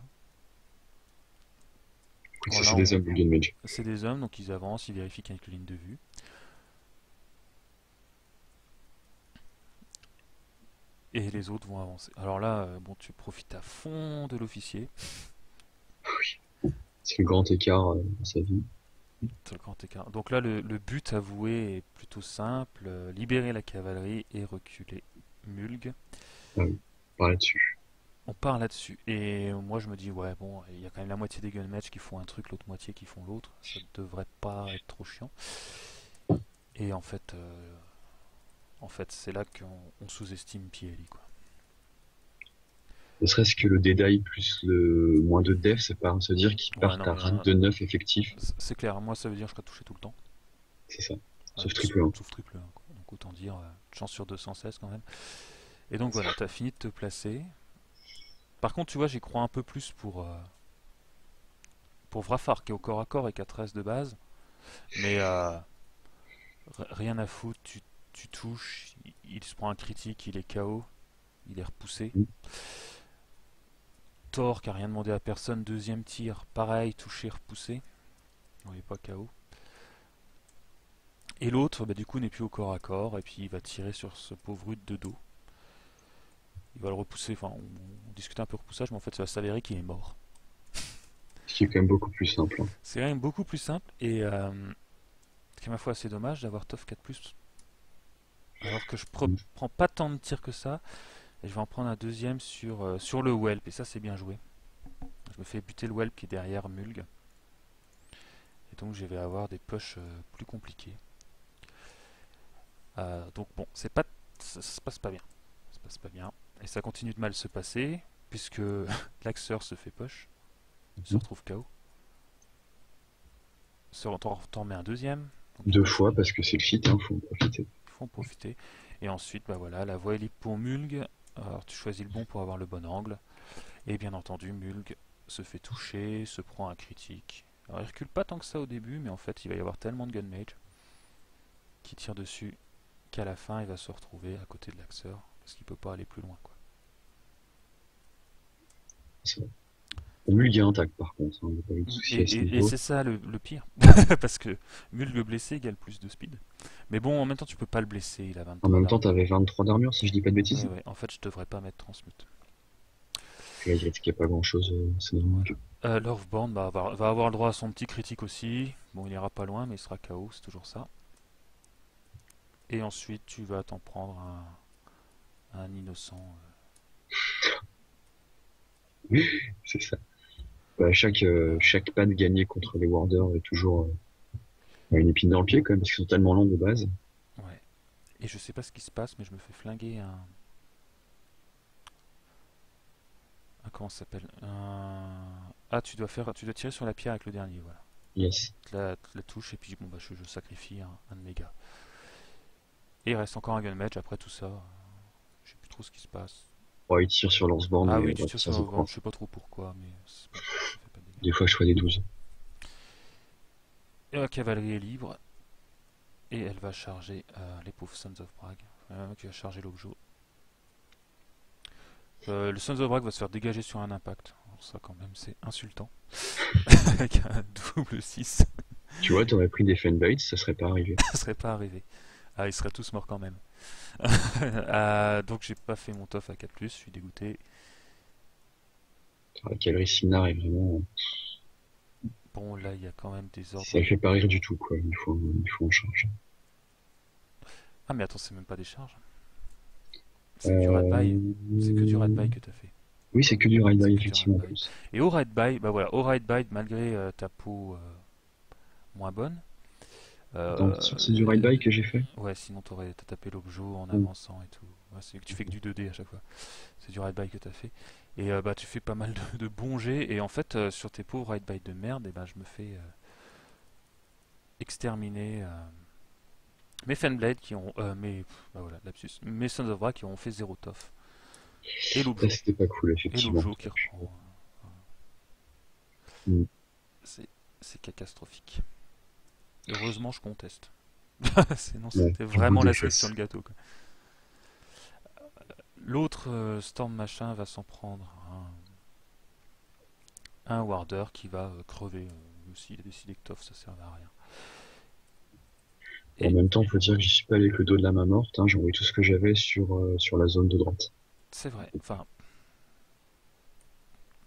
Écoute, Bon, ça, là, c'est des hommes, le Mage. c'est des hommes, donc ils avancent, ils vérifient qu'il y a une ligne de vue. Et les autres vont avancer. Alors là, bon, tu profites à fond de l'officier. C'est le grand écart dans sa vie. C'est le grand écart. Donc là, le but avoué est plutôt simple libérer la cavalerie et reculer Mulg. Ah oui. Par là-dessus. On part là-dessus. Et moi, je me dis, ouais, bon, il y a quand même la moitié des gunmatch qui font un truc, l'autre moitié qui font l'autre. Ça devrait pas être trop chiant. Et en fait c'est là qu'on sous-estime PLI, quoi. Ne serait-ce que le Deadeye plus le moins de def, c'est pas se dire qu'ils Ouais, partent non, à mais rate de 9 effectifs. c'est clair. Moi, ça veut dire que je serai touché tout le temps. C'est ça. Ouais, Sauf triple 1. sauf triple 1, quoi. Donc autant dire, chance sur 216 quand même. Et donc voilà, t'as fini de te placer. Par contre, tu vois, j'y crois un peu plus pour Vrafar qui est au corps à corps et qui a 13 de base. Mais rien à foutre, tu touches, il se prend un critique, il est KO, il est repoussé. Thor qui a rien demandé à personne, deuxième tir, pareil, touché, repoussé. On n'est pas KO. Et l'autre, bah, du coup, n'est plus au corps à corps, et puis il va tirer sur ce pauvre Rude de dos. Il va le repousser, enfin, on discutait un peu repoussage, mais en fait, ça va s'avérer qu'il est mort. Ce qui est quand même beaucoup plus simple. Hein. C'est quand même beaucoup plus simple, et ce qui est ma foi assez dommage d'avoir TOF 4+, alors que je prends pas tant de tirs que ça, et je vais en prendre un deuxième sur le Whelp, et ça c'est bien joué. Je me fais buter le Whelp qui est derrière Mulg, et donc je vais avoir des pushs plus compliqués. Donc bon, ça se passe pas bien. Ça se passe pas bien. Et ça continue de mal se passer, puisque l'Axeur se fait push, se retrouve KO. T'en remets un deuxième. Donc, 2 fois parce que c'est le fit, hein, faut en profiter. il faut en profiter. Et ensuite, bah voilà, la voie est libre pour Mulg. Alors tu choisis le bon pour avoir le bon angle. Et bien entendu, Mulg se fait toucher, se prend un critique. Alors il recule pas tant que ça au début, mais en fait il va y avoir tellement de gunmage qui tire dessus qu'à la fin il va se retrouver à côté de l'Axeur, parce qu'il peut pas aller plus loin, quoi. C'est vrai. Mulg est intact par contre, hein, il n'y a pas eu de souci à ce Et niveau. c'est ça le pire, parce que Mulg blessé égale plus de speed. Mais bon, en même temps tu peux pas le blesser, il a En 23 même temps, d'armure. t'avais 23 d'armure, si je dis pas de Ouais, bêtises. ouais. En fait je devrais pas mettre transmute. Là, il risquait pas grand-chose, c'est normal. Voilà. Lovborn va avoir le droit à son petit critique aussi. Bon, il ira pas loin, mais il sera KO, c'est toujours ça. Et ensuite, tu vas t'en prendre un innocent. C'est ça. Bah, chaque patte gagnée contre les warders est toujours une épine dans le pied quand même, parce qu'ils sont tellement lents de base. Ouais. Et je sais pas ce qui se passe, mais je me fais flinguer comment ça s'appelle? Ah, tu dois tirer sur la pierre avec le dernier, voilà. Yes. Tu la touches et puis bon bah je sacrifie un de mes gars. Et il reste encore un gunmatch après tout ça. Je sais plus trop ce qui se passe. Oh, ils tirent sur Lance-Born Ah et oui, tu tires ça sur se la croit. je sais pas trop pourquoi, mais ça fait pas de dégâts. Des fois, je fais des 12. Et la cavalerie est libre et elle va charger les pauvres Sons of Brag. Qui va charger l'Objo. Le Sons of Brag va se faire dégager sur un impact. Alors ça quand même c'est insultant. Avec un double 6. Tu vois, t'aurais pris des Fenbaits, ça serait pas arrivé. Ça serait pas arrivé. Ah, ils seraient tous morts quand même. Donc j'ai pas fait mon tof à 4+, je suis dégoûté. La cavalerie Simnar est vraiment... Bon là il y a quand même des ordres. Ça fait pas rire du tout, quoi. Il faut en charge. Ah mais attends, c'est même pas des charges. C'est que du ride by. C'est que du ride by que t'as fait. Oui, c'est que du ride C'est by, que du effectivement, en ride by. plus. Et au ride by, bah voilà, au ride by, malgré ta peau moins bonne. Attends, c'est du ride by que j'ai fait? Ouais, sinon t'as tapé l'objo en Mm. avançant et tout. Ouais, tu fais que du 2D à chaque fois. C'est du ride by que t'as fait. Et bah tu fais pas mal de bons jets. Et en fait, sur tes pauvres ride by de merde, et ben je me fais exterminer mes Fenblade qui ont. Bah voilà, lapsus. Mes Sons of Bra qui ont fait 0 tof. Et Ça, l'objo. c'était pas cool, Et effectivement. l'objo qui reprend. Mm. C'est catastrophique. Heureusement, je conteste. Sinon, Ouais, c'était du vraiment bout la des cerise fesses. sur le gâteau, quoi. L'autre Storm machin va s'en prendre un Warder qui va crever. Aussi, il a décidé que Toff ça servait à rien. En Et même temps, faut dire que j'y suis pas allé avec le dos de la main morte, hein. J'ai envoyé tout ce que j'avais sur la zone de droite. c'est vrai, enfin,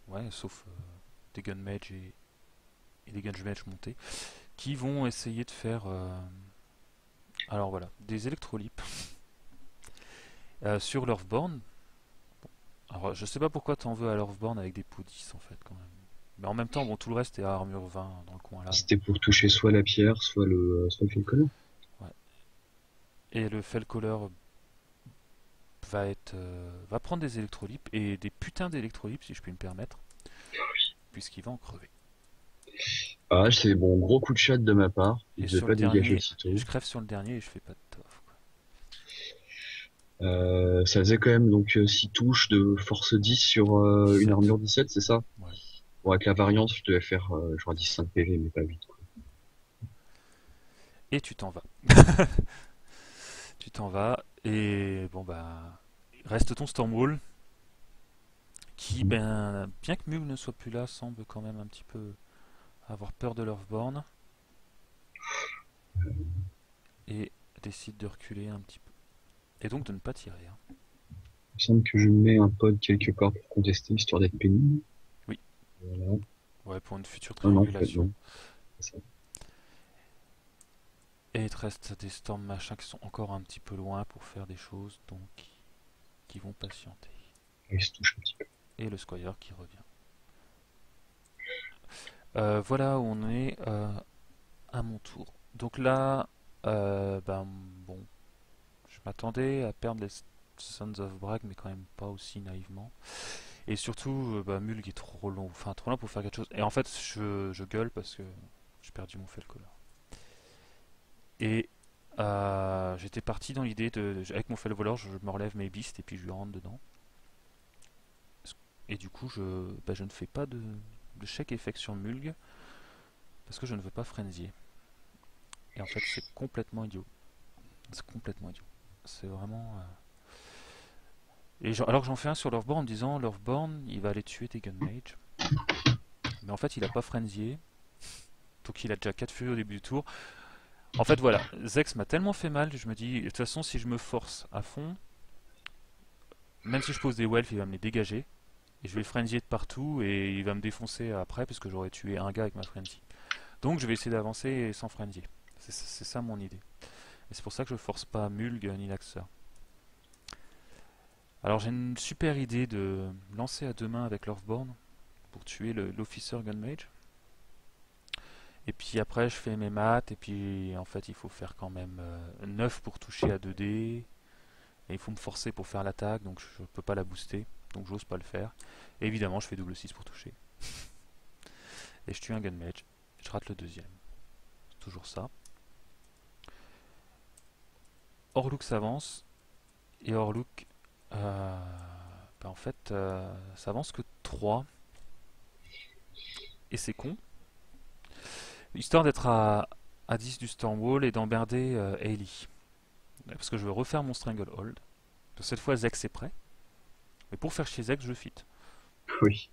ouais, sauf des Gunmage et des Gunmage montés qui vont essayer de faire. Alors voilà, des électrolypes sur Lorthborn. Alors, je sais pas pourquoi t'en veux à Lorthborn avec des pots 10 en fait, quand même. Mais en même temps, bon, tout le reste est à armure 20 dans le coin là. C'était pour toucher soit la pierre, soit le Falconer. Ouais. Et le Felcoller va prendre des électrolypes et des putains d'électrolypes si je puis me permettre, puisqu'il va en crever. Ah, c'est bon, gros coup de chat de ma part. Il Et devait sur le pas dégager dernier, aussitôt. je crève sur le dernier et je fais pas de tof, quoi. Ça faisait quand même donc 6 touches de force 10 sur une 17. armure 17, c'est ça? Ouais. Bon, avec la variante, je devais faire je crois 15 PV, mais pas 8, quoi. Et tu t'en vas. Tu t'en vas et bon bah reste ton Stormwall qui ben bien que Mug ne soit plus là semble quand même un petit peu avoir peur de Lorthborn et décide de reculer un petit peu et donc de ne pas tirer, hein. Il me semble que je mets un pod quelque part pour contester, histoire d'être pénible. Oui. Voilà. Ouais, pour une future Non, non, en fait, triangulation. non. C'est ça. Et il te reste des storms machins qui sont encore un petit peu loin pour faire des choses, donc qui vont patienter. Il se touche un petit peu. Et le Squire qui revient. Voilà où on est à mon tour. Donc là, ben bon, je m'attendais à perdre les Sons of Brag, mais quand même pas aussi naïvement. Et surtout, bah, Mulg est trop long, enfin trop long pour faire quelque chose. Et en fait, je gueule parce que j'ai perdu mon Felcoller. Et j'étais parti dans l'idée avec mon Felcoller, je me relève mes beasts et puis je lui rentre dedans. Et du coup, je ne fais pas de check effect sur Mulg parce que je ne veux pas frenzier. Et en fait, c'est complètement idiot. C'est complètement idiot. C'est vraiment. Alors que j'en fais un sur Lorthborn en me disant Lorthborn, il va aller tuer tes Gunmage. Mais en fait, il a pas frenzié. Donc il a déjà 4 furies au début du tour. En fait, voilà. Zex m'a tellement fait mal, je me dis, de toute façon, si je me force à fond, même si je pose des Welf, il va me les dégager. Et je vais frenzier de partout et il va me défoncer après parce que j'aurais tué un gars avec ma frenzy. Donc je vais essayer d'avancer sans frenzier. C'est ça mon idée. Et c'est pour ça que je force pas Mulg ni Laxer. Alors j'ai une super idée de lancer à deux mains avec l'Earthborn pour tuer l'Officer Gunmage. Et puis après je fais mes maths et puis en fait il faut faire quand même 9 pour toucher à 2D. Et il faut me forcer pour faire l'attaque donc je peux pas la booster. Donc j'ose pas le faire. Et évidemment je fais double 6 pour toucher. Et je tue un Gunmage. Je rate le deuxième. C'est toujours ça. Orluk s'avance. Et Orluk en fait ça avance que 3. Et c'est con. Histoire d'être à 10 du Stormwall et d'emmerder Ailey. Parce que je veux refaire mon Stranglehold. Cette fois Zex est prêt. Mais pour faire chez Zex je fit. Oui.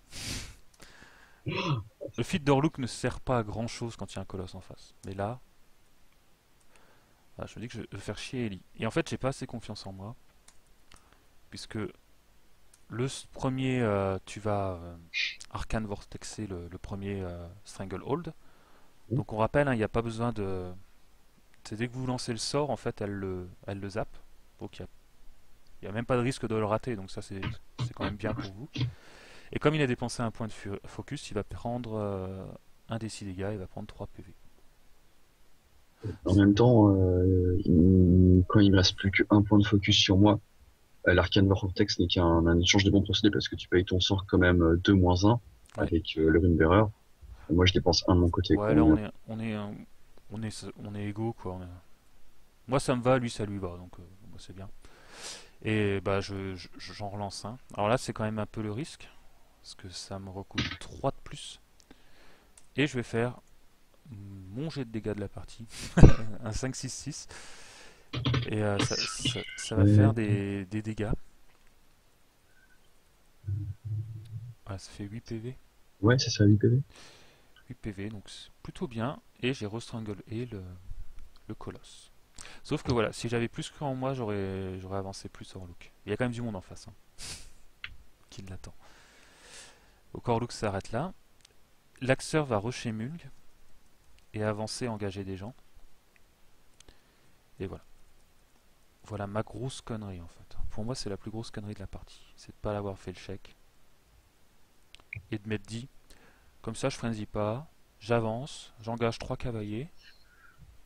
Le feat d'Orluk ne sert pas à grand chose quand il y a un colosse en face. Mais là, je me dis que je vais faire chier Ellie. Et en fait, j'ai pas assez confiance en moi. Puisque le premier, tu vas Arcane Vortexer le premier Stranglehold. Donc on rappelle, il n'y a pas besoin de... C'est dès que vous lancez le sort, en fait, elle le zappe. Donc il n'y a même pas de risque de le rater. Donc ça, c'est quand même bien pour vous. Et comme il a dépensé un point de focus, il va prendre un des 6 dégâts, il va prendre 3 PV. En même temps, quand il me reste plus qu'un point de focus sur moi, l'Arcane Vortex n'est qu'un échange de bons procédés parce que tu payes ton sort quand même 2-1 avec le Runebearer. Moi, je dépense 1 de mon côté. Ouais, là on est égaux quoi. Moi ça me va, lui ça lui va, donc moi c'est bien. Et bah j'en relance un. Alors là c'est quand même un peu le risque. Parce que ça me recoûte 3 de plus. Et je vais faire mon jet de dégâts de la partie. Un 5-6-6. Et ça va faire des dégâts. Ah, ça fait 8 PV. Ouais, c'est ça, 8 PV. 8 PV, donc c'est plutôt bien. Et j'ai restrangle et le colosse. Sauf que voilà, si j'avais plus qu'en moi, j'aurais avancé plus Orluk. Il y a quand même du monde en face. Qui l'attend. Donc Orluk s'arrête là. L'Axer va rusher Mulg et avancer, engager des gens. Et voilà. Voilà ma grosse connerie en fait. Pour moi c'est la plus grosse connerie de la partie. C'est de ne pas l'avoir fait le chèque. Et de m'être dit, comme ça je frenzy pas, j'avance, j'engage 3 cavaliers,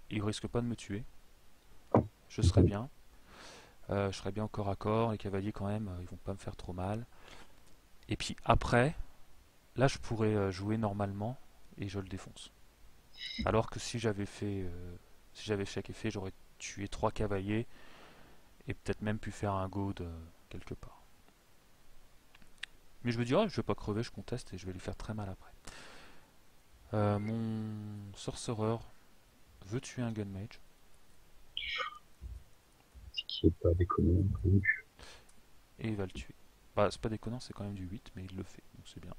ils risquent pas de me tuer. Je serai bien. Je serai bien au corps à corps, les cavaliers quand même, ils vont pas me faire trop mal. Et puis après, là je pourrais jouer normalement et je le défonce. Alors que si j'avais fait chèque et fait, j'aurais tué 3 cavaliers et peut-être même pu faire un goad quelque part. Mais je me dis, oh, je vais pas crever, je conteste et je vais lui faire très mal après. Mon sorcerer veut tuer un gunmage. Ce qui est pas déconnant. Et il va le tuer. Bah, c'est pas déconnant, c'est quand même du 8, mais il le fait, donc c'est bien.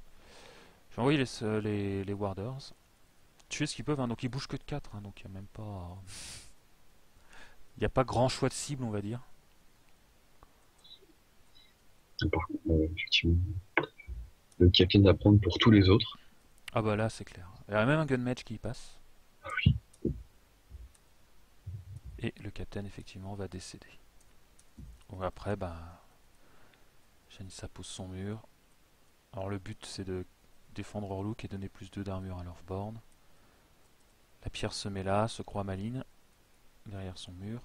J'ai envoyé les warders. Tuer ce qu'ils peuvent, hein, donc ils bougent que de 4, hein, donc il n'y a même pas... Il n'y a pas grand choix de cible, on va dire. Par contre, effectivement, le captain à prendre pour tous les autres. Ah bah là, c'est clair. Il y a même un gunmage qui y passe. Ah oui. Et le captain, effectivement, va décéder. Donc après, bah... Janissa pose son mur. Alors le but, c'est de défendre Orluk et donner plus 2 d'armure à l'Earthborn. La pierre se met là, se croit maligne, derrière son mur.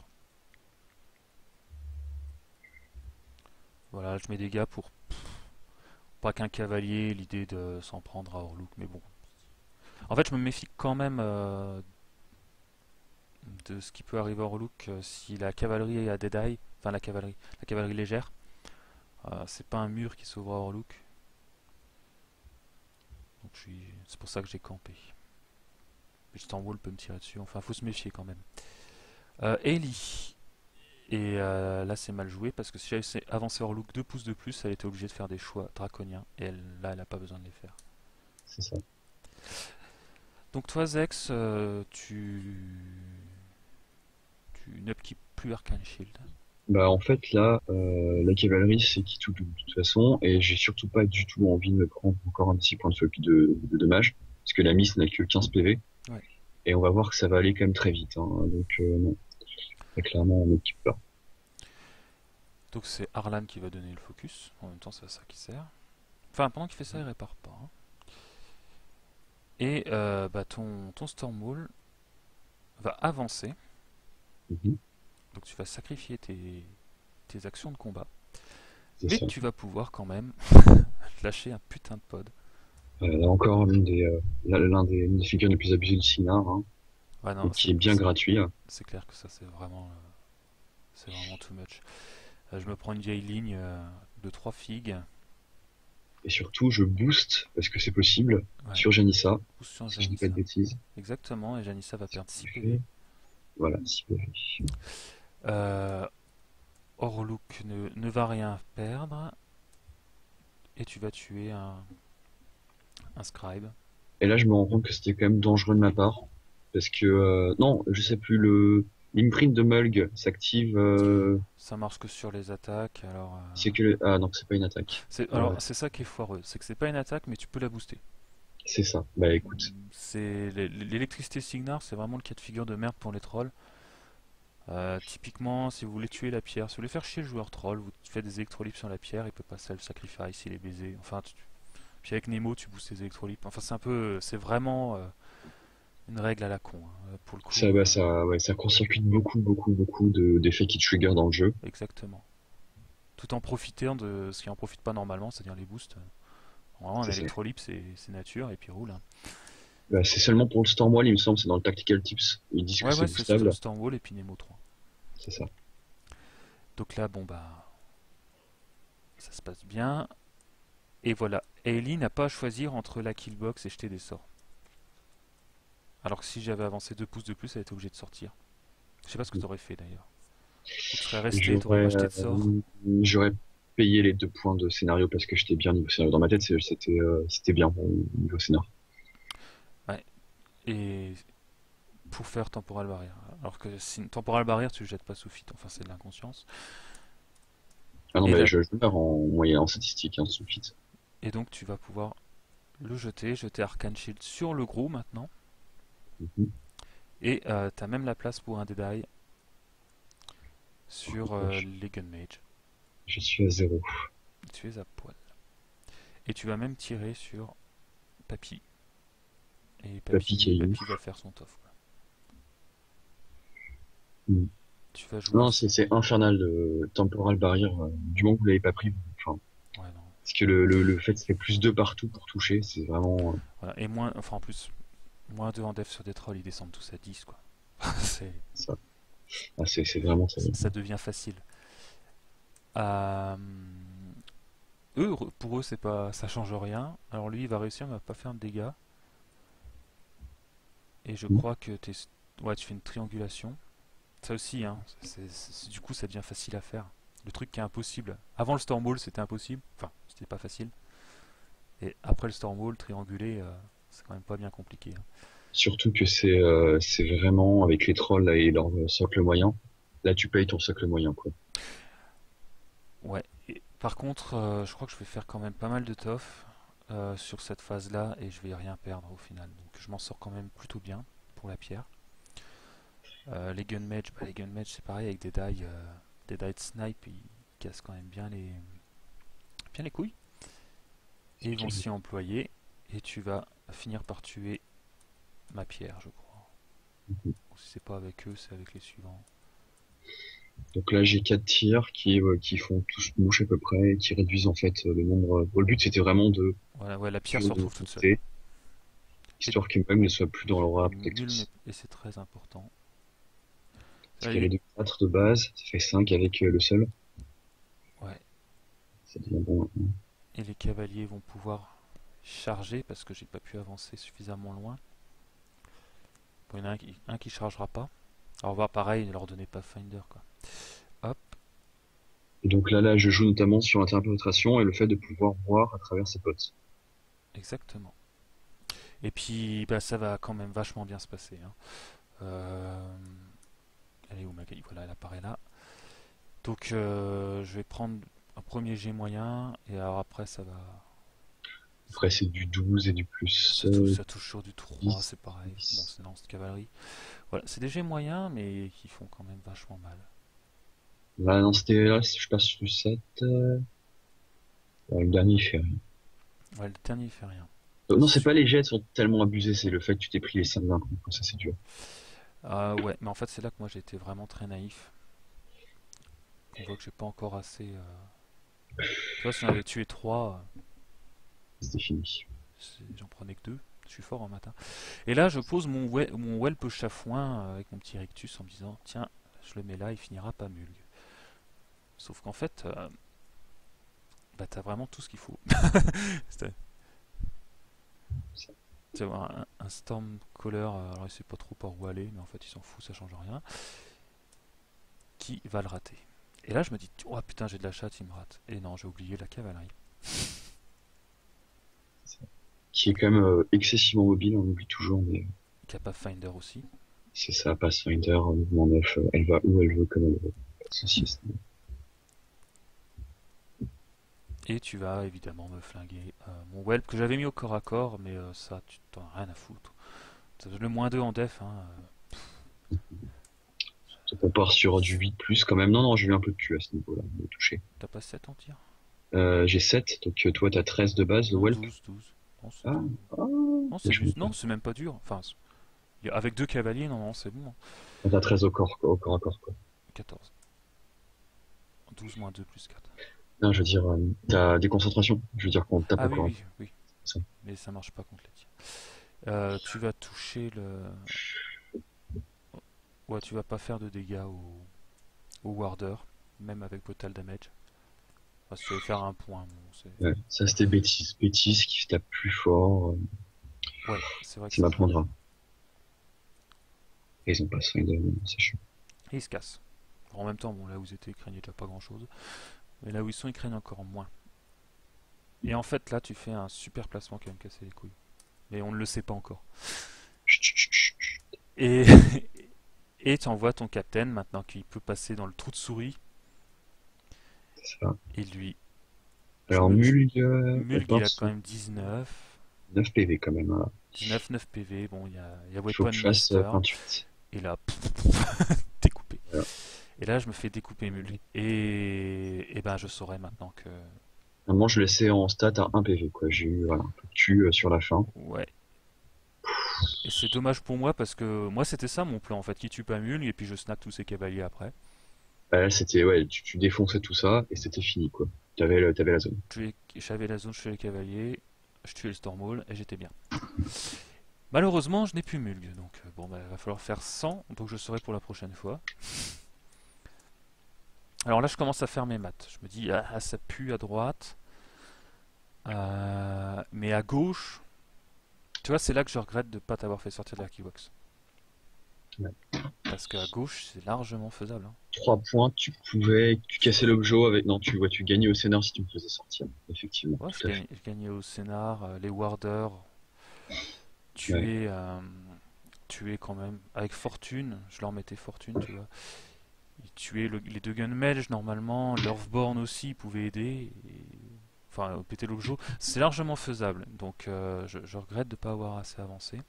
Voilà, je mets des dégâts pour pas qu'un cavalier ait l'idée de s'en prendre à Orluk, mais bon. En fait, je me méfie quand même de ce qui peut arriver à Orluk si la cavalerie est à Deadeye, enfin la cavalerie légère. C'est pas un mur qui sauvera Orluk. Donc c'est pour ça que j'ai campé. Stormwall peut me tirer dessus, enfin faut se méfier quand même. Ellie. Et là c'est mal joué parce que si j'avais avancé Orluk 2 pouces de plus, elle était obligée de faire des choix draconiens. Et là elle n'a pas besoin de les faire. C'est ça. Donc toi Zex, tu n'upkeep plus Arcane Shield. Bah en fait là, la cavalerie c'est qui tout de toute façon, et j'ai surtout pas du tout envie de me prendre encore un petit point de dommage, parce que la miss n'a que 15 PV, Ouais. et on va voir que ça va aller quand même très vite, hein, donc non. très clairement, on n'équipe pas. Donc c'est Arlan qui va donner le focus. En même temps, c'est à ça qui sert. Enfin, pendant qu'il fait ça, il répare pas, hein. Et ton Stormwall va avancer. Mhm. Donc tu vas sacrifier tes actions de combat. C'est Mais ça. tu vas pouvoir quand même lâcher un putain de pod. Là encore, l'une des figures les plus abusées du Sinar, hein, Ouais, non, et qui est bien gratuit, hein. c'est clair que ça, c'est vraiment too much. Je me prends une vieille ligne de 3 figues. Et surtout, je booste, parce que c'est possible, Ouais, sur Janissa, pousse sur si je dis pas de Janissa. bêtises. Exactement, et Janissa va perdre 6 Je PV. fais, voilà, 6 PV. Orluk ne va rien perdre. Et tu vas tuer un scribe. Et là, je me rends compte que c'était quand même dangereux de ma part. Parce que, non, je sais plus, l'imprint de Mulg s'active, Ça marche que sur les attaques. Alors, c'est que, ah, non, c'est pas une attaque. c'est ça qui est foireux. C'est que c'est pas une attaque, mais tu peux la booster. C'est ça. Bah, écoute. C'est l'électricité Signar, c'est vraiment le cas de figure de merde pour les trolls. Typiquement, si vous voulez tuer la pierre, si vous voulez faire chier le joueur troll, vous faites des électrolytes sur la pierre, il peut passer le sacrifice, il est baisé. Enfin, puis avec Nemo, tu boostes les électrolytes. Enfin, c'est vraiment une règle à la con, hein, pour le coup. Ça, bah, ouais, ça court-circuite beaucoup, beaucoup, beaucoup d'effets qui trigger dans le jeu. Exactement. Tout en profitant de ce qui en profite pas normalement, c'est-à-dire les boosts. Vraiment, un C'est ça. électrolyte, c'est nature, et puis roule, hein. Bah, c'est seulement pour le Stormwall, il me semble, c'est dans le Tactical Tips. Ils disent que Ouais, c'est ouais, c'est le boostable. Stormwall et puis Nemo 3. C'est ça. Donc là, bon, bah, ça se passe bien. Et voilà. Et Ellie n'a pas à choisir entre la killbox et jeter des sorts. Alors que si j'avais avancé 2 pouces de plus, elle était obligée de sortir. Je sais pas ce que t'aurais fait d'ailleurs. Ou tu serais resté, t'aurais pas J'aurais, jeté de sort. j'aurais payé les 2 points de scénario parce que j'étais bien niveau scénario. Dans ma tête, c'était bien pour niveau scénario. Ouais. Et pour faire temporal barrière. Alors que si temporal barrière, tu le jettes pas sous fit. Enfin, c'est de l'inconscience. Ah non, Et, mais là, je meurs en moyenne, en statistique, hein, sous fit. et donc, tu vas pouvoir le jeter Arcane Shield sur le gros maintenant. Mhm. Et t'as même la place pour un Deadeye sur les Gun Mage. Je suis à 0. Tu es à poil. Et tu vas même tirer sur Papy. Et Papy Caillou. Papy va faire son tof, quoi. Mm. Tu vas jouer Non, aussi. c'est infernal, le temporal barrière. Du moment que vous l'avez pas pris, enfin, Ouais, non. parce que le fait que ça fait plus 2 partout pour toucher, c'est vraiment, Voilà. Et moins, enfin en plus, moins 2 en def sur des trolls, ils descendent tous à 10, quoi. c'est, ça. Ah, c'est vraiment ça. ça devient facile. Euh, eux, pour eux, c'est pas, ça change rien. Alors lui, il va réussir, mais il va pas faire de dégâts. Et je Mm. crois que ouais, tu fais une triangulation. Ça aussi, hein. Du coup, ça devient facile à faire. Le truc qui est impossible. Avant le Stormwall, c'était impossible. Enfin, c'était pas facile. Et après le Stormwall, trianguler, c'est quand même pas bien compliqué, hein. Surtout que c'est vraiment avec les trolls là, et leur socle moyen. Là, tu payes ton socle moyen, quoi. Ouais. Et par contre, je crois que je vais faire quand même pas mal de tof sur cette phase-là et je vais rien perdre au final. Donc je m'en sors quand même plutôt bien pour la pierre. Les gun mage, les gun mage c'est pareil avec des die de snipe, ils cassent quand même bien les couilles. Et ils vont s'y employer et tu vas finir par tuer ma pierre, je crois. Mhm. Ou si c'est pas avec eux, c'est avec les suivants. Donc là, j'ai 4 tirs qui font tous mouche à peu près, et qui réduisent en fait le nombre. Bon, le but, c'était vraiment de Voilà, ouais, la pierre se toujours de retrouve toute seule. monter, Et, histoire que même ne soit plus dans l'aura nul protectrice. et c'est très important. Parce qu'il y a les 2 4 de base, ça fait 5 avec le seul. Ouais. Ça devient bon maintenant. Et les cavaliers vont pouvoir charger parce que j'ai pas pu avancer suffisamment loin. Bon, il y en a un qui chargera pas. Alors, on va pareil, ne leur donnez pas Finder, quoi. Hop, Et donc là, je joue notamment sur l'interprétation et le fait de pouvoir voir à travers ses potes. exactement. Et puis, bah, ça va quand même vachement bien se passer, hein. Elle est où, Magali? Voilà, elle apparaît là. Donc, je vais prendre un premier jet moyen et alors après, ça va. Après, c'est du 12 et du plus Ça touche sur du 3, 10. c'est pareil. Bon, c'est lance de cavalerie. Voilà, c'est des jets moyens, mais qui font quand même vachement mal. Là, non, là, si je passe sur du 7. Le dernier, il fait rien. Ouais, le dernier il fait rien. Non, c'est pas les jets sont tellement abusés, c'est le fait que tu t'es pris les 5 d'un coup. Ça, c'est dur. Ouais, mais en fait, c'est là que moi j'ai été vraiment très naïf. On voit que j'ai pas encore assez. Tu vois, si on avait tué 3, C'était fini. j'en prenais que 2. Je suis fort en matin. Et là, je pose mon whelp au chafouin avec mon petit rictus en me disant tiens, je le mets là, il finira pas mulgue. Sauf qu'en fait, bah, t'as vraiment tout ce qu'il faut. C'est- Tu vois, un Stormcaller, alors il sait pas trop par où aller, mais en fait il s'en fout, ça change rien. Qui va le rater? Et là je me dis, oh putain, j'ai de la chatte, il me rate. Et non, j'ai oublié la cavalerie. Qui est quand même excessivement mobile, on oublie toujours, mais Qui a pas Finder aussi. c'est ça, Pathfinder, mouvement 9, elle va où elle veut, comme elle veut. Pas de souci, Et tu vas évidemment me flinguer mon whelp que j'avais mis au corps à corps, mais ça, tu t'en as rien à foutre. Le -2 en def, hein. Donc on part sur du 8 plus quand même. Non, non, j'ai eu un peu de cul à ce niveau-là, de toucher. T'as pas 7 en tir? J'ai 7, donc toi t'as 13 de base, le Non, whelp. 12. Non, c'est Ah, ah, non, je me non, c'est même pas dur. Enfin, avec 2 cavaliers, non, c'est bon. t'as 13 au corps, quoi, au corps à corps, quoi. 14. 12 moins 2 plus 4. Non, je veux dire, t'as des concentrations. Je veux dire qu'on tape Ah au oui, corps. oui. Ça. Mais ça marche pas contre les tirs. Tu vas toucher le. Ouais, tu vas pas faire de dégâts au warder, même avec Brutal Damage. Enfin, si tu veux faire un point, bon, Ouais, ça c'était bêtise. Bêtise qui se tape plus fort. ouais, c'est vrai que Ça c'est. m'apprendra. Et ils ont pas soin de c'est chiant. Et ils se cassent. En même temps, bon, là où ils étaient, ils craignaient déjà pas grand chose. Mais là où ils sont, ils craignent encore moins. Et en fait, là, tu fais un super placement qui va me casser les couilles. Mais on ne le sait pas encore. Chut, chut, chut, chut. Et et tu envoies ton capitaine maintenant qu'il peut passer dans le trou de souris. C'est ça. Et lui, Alors, Mulg, Mulg, il a quand même 19. 9 PV quand même. Hein. 19, 9 PV. Bon, il y a Il faut Weapon que je fasse Master. 28. Et là, découpé. Voilà. Et là, je me fais découper Mulg. Et ben, je saurais maintenant que. Normalement, je laissais en stat à 1 PV, quoi. J'ai eu, voilà, un peu de cul sur la fin. Ouais. Et c'est dommage pour moi parce que moi, c'était ça mon plan en fait. Qui tue pas Mulg et puis je snack tous ses cavaliers après. Là, c'était, ouais, tu défonçais tout ça et c'était fini, quoi. T'avais la zone. J'avais la zone, je tuais les cavaliers, je tuais le Stormhall et j'étais bien. Malheureusement, je n'ai plus Mulg, donc bon, bah, il va falloir faire 100, donc je saurai pour la prochaine fois. Alors là, je commence à faire mes maths. Je me dis, ah, ça pue à droite, mais à gauche, tu vois, c'est là que je regrette de ne pas t'avoir fait sortir de l'Archivox. Ouais. Parce qu'à gauche, c'est largement faisable. Hein. 3 points, tu cassais l'objet avec, non, tu gagnais au scénar si tu me faisais sortir. Effectivement. Ouais, Tout à fait. je gagnais au scénar, les warders, Ouais. tuer quand même. Avec fortune, je leur mettais fortune, tu vois. Ils tuaient les 2 gunmelge normalement, l'Earthborn aussi pouvait aider. Enfin, péter l'objet, c'est largement faisable. Donc je regrette de ne pas avoir assez avancé.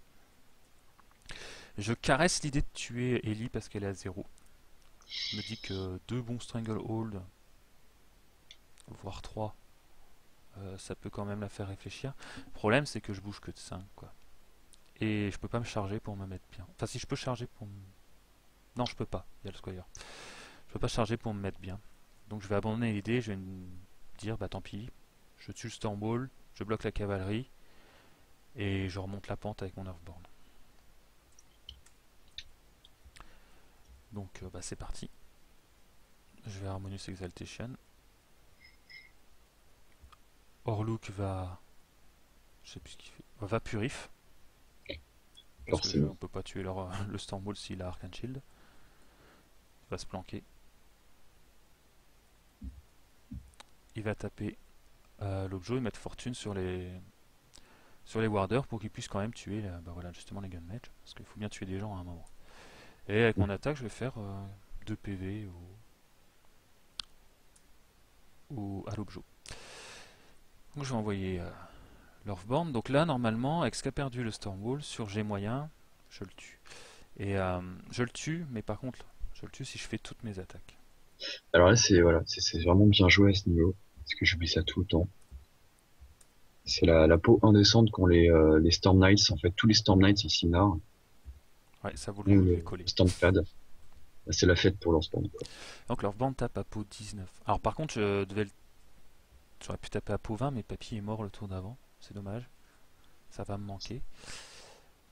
Je caresse l'idée de tuer Ellie parce qu'elle est à 0. Je me dis que 2 bons Stranglehold, voire 3, ça peut quand même la faire réfléchir. Le problème, c'est que je bouge que de 5, quoi. Et je peux pas me charger pour me mettre bien. Enfin, si je peux charger pour me... Non, je peux pas, il y a le Squire. Je peux pas charger pour me mettre bien. Donc je vais abandonner l'idée, je vais me dire, bah tant pis, je tue le Stormhall, je bloque la cavalerie, et je remonte la pente avec mon Earthborn. Donc bah, c'est parti. Je vais Harmonious Exaltation. Orluk va... Je sais plus ce qu'il fait. Va Purif. Parce qu'on Forcément. peut pas tuer le Stormhall s'il a Arcane Shield. Il va se planquer. Il va taper l'objet et mettre fortune sur les warders pour qu'ils puissent quand même tuer bah voilà, justement les gunmage. Parce qu'il faut bien tuer des gens à un moment. Et avec mon attaque, je vais faire 2 PV à l'objet. Donc je vais envoyer l'Earthborn. Donc là, normalement, avec ce qu'a perdu le Stormwall, sur G moyen, je le tue. Et je le tue, mais par contre, je le tue si je fais toutes mes attaques. Alors là, c'est vraiment bien joué à ce niveau, parce que j'oublie ça tout le temps. C'est la peau indécente qu'ont les Storm Knights, en fait, tous les Storm Knights ici, là, Ouais, ça vous ou lui le coller. Stormclad. C'est la fête pour leur spawn, quoi. Donc l'Earthborn tape à peau 19. Alors par contre, j'aurais pu taper à peau 20, mais Papy est mort le tour d'avant. C'est dommage. Ça va me manquer.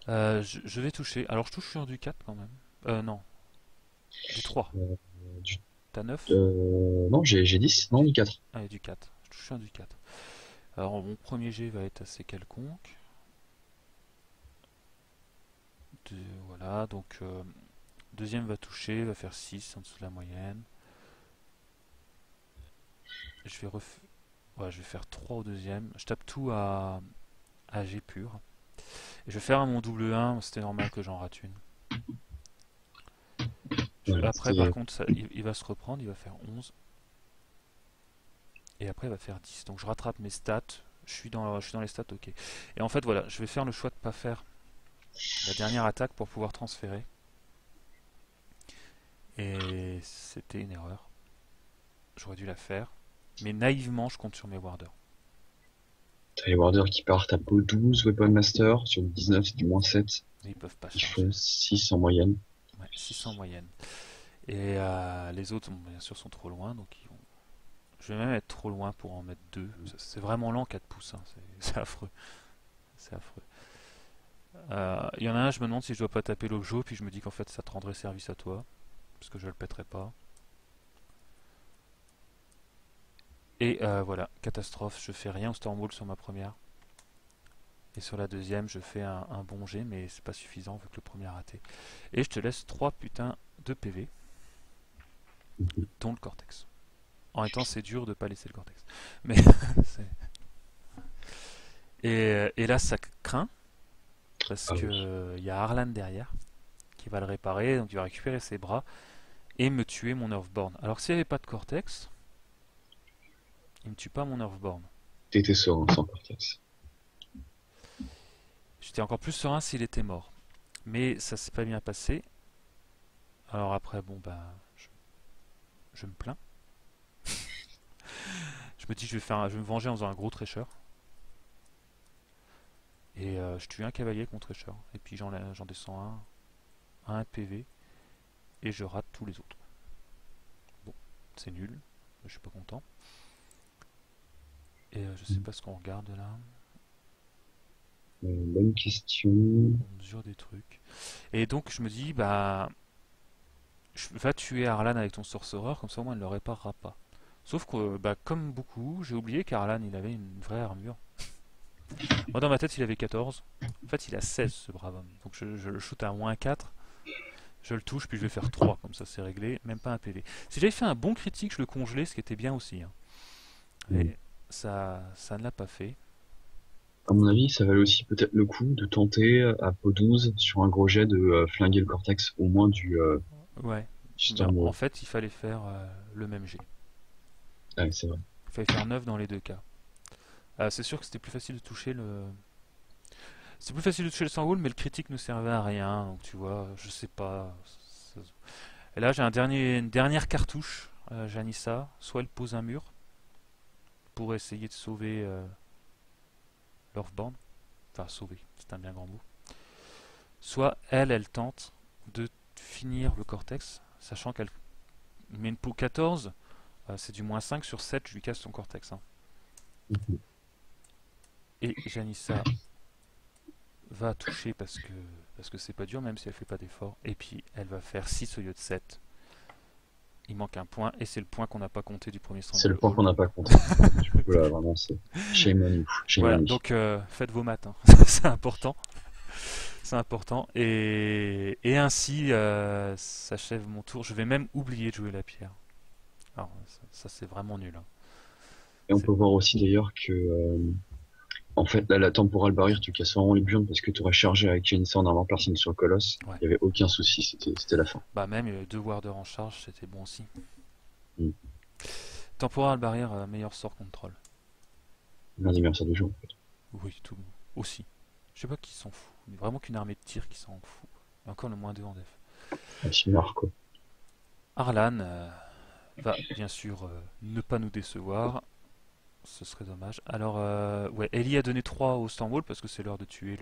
Je vais toucher. Alors je touche sur du 4 quand même. Non, du 3. Euh, du- T'as 9? non, j'ai 10, non, ni 4. Allez, du 4. Je touche sur du 4. Alors mon premier jet va être assez quelconque. Voilà, donc deuxième va toucher, va faire 6 en dessous de la moyenne. Ouais, je vais faire 3 au deuxième. Je tape tout à G pur. Et je vais faire mon double 1, c'était normal que j'en rate une. Voilà, Après, par contre, il va se reprendre, il va faire 11. Et après, il va faire 10. Donc je rattrape mes stats. Je suis dans les stats, ok. Et en fait, voilà, je vais faire le choix de ne pas faire la dernière attaque pour pouvoir transférer. Et c'était une erreur. J'aurais dû la faire. Mais naïvement, je compte sur mes warders. T'as les warders qui partent à peau 12, Weapon Master, sur le 19, c'est du -7. Ils peuvent pas Ils charger. font 6 en moyenne. Ouais, 600 moyenne. Et les autres, bon, bien sûr, sont trop loin. Donc je vais même être trop loin pour en mettre 2. C'est vraiment lent 4 pouces. Hein. C'est affreux. C'est affreux. Il y en a un, je me demande si je dois pas taper l'objo, puis je me dis qu'en fait ça te rendrait service à toi, parce que je le pèterai pas. Et voilà, catastrophe, je fais rien au Stormwall sur ma première. Et sur la deuxième, je fais un bon jet, mais c'est pas suffisant vu que le premier a raté. Et je te laisse 3 putains de PV, dont le cortex. En même temps, c'est dur de pas laisser le cortex. Mais et là, ça craint, parce que y a Arlan derrière, qui va le réparer, donc il va récupérer ses bras, et me tuer mon Earthborn. Alors s'il n'y avait pas de cortex, il me tue pas mon Earthborn. T'étais serein sans cortex. J'étais encore plus serein s'il était mort. Mais ça s'est pas bien passé. Alors après, bon bah, je me plains. Je me dis je vais me venger en faisant un gros trésor. Et je tue un cavalier contre trésor. Et puis j'en descends un à 1 PV. Et je rate tous les autres. Bon, c'est nul. Je suis pas content. Et je sais pas ce qu'on regarde là. Bonne question. On mesure des trucs. Et donc je me dis, bah, va tuer Arlan avec ton sorcerer, comme ça au moins il ne le réparera pas. Sauf que, bah, comme beaucoup, j'ai oublié qu'Arlan il avait une vraie armure. Moi dans ma tête il avait 14. En fait il a 16 ce brave homme. Donc je le shoot à -4. Je le touche, puis je vais faire 3, comme ça c'est réglé, même pas un PV. Si j'avais fait un bon critique, je le congelais, ce qui était bien aussi. Hein. Et ça ne l'a pas fait. À mon avis, ça valait aussi peut-être le coup de tenter à peau 12 sur un gros jet de flinguer le cortex au moins Ouais. du Ben, Stormwall. en fait, il fallait faire le même jet. Ah, oui, c'est vrai. Il fallait faire 9 dans les deux cas. C'est sûr que c'était plus facile de toucher le. C'est plus facile de toucher le Stormwall, mais le critique ne servait à rien. Donc tu vois, je sais pas. Et là, j'ai une dernière cartouche, Janissa. Soit elle pose un mur pour essayer de sauver l'Earthborn. Enfin, sauver, c'est un bien grand mot. Soit elle tente de finir le cortex, sachant qu'elle met une peau 14, c'est du -5 sur 7, je lui casse son cortex. Hein. Et Janissa va toucher parce que c'est pas dur, même si elle fait pas d'effort. Et puis elle va faire 6 au lieu de 7. Il manque un point, et c'est le point qu'on n'a pas compté du premier Stronghold. C'est le point qu'on n'a pas compté. Du coup, là, vraiment, c'est shame on you. Voilà, donc faites vos maths, hein. C'est important. C'est important. Et ainsi s'achève mon tour. Je vais même oublier de jouer la pierre. Alors, ça c'est vraiment nul. Hein. Et on peut voir aussi d'ailleurs que, en fait, là, la temporal barrière, tu casses vraiment les burnes parce que tu aurais chargé avec Janissa en armor piercing sur le colosse. Ouais. Il n'y avait aucun souci, c'était la fin. Bah, même 2 warders en charge, c'était bon aussi. Mm. Temporal barrière, meilleur sort contre troll. L'un des meilleurs sorts du jeu, en fait. Oui, tout aussi. Je sais pas qui s'en fout. Mais vraiment qu'une armée de tir qui s'en fout. Et encore le -2 en def. Un petit noir, quoi. Arlan va bien sûr ne pas nous décevoir. Ce serait dommage. Alors, ouais, Ellie a donné 3 au Stormwall parce que c'est l'heure de tuer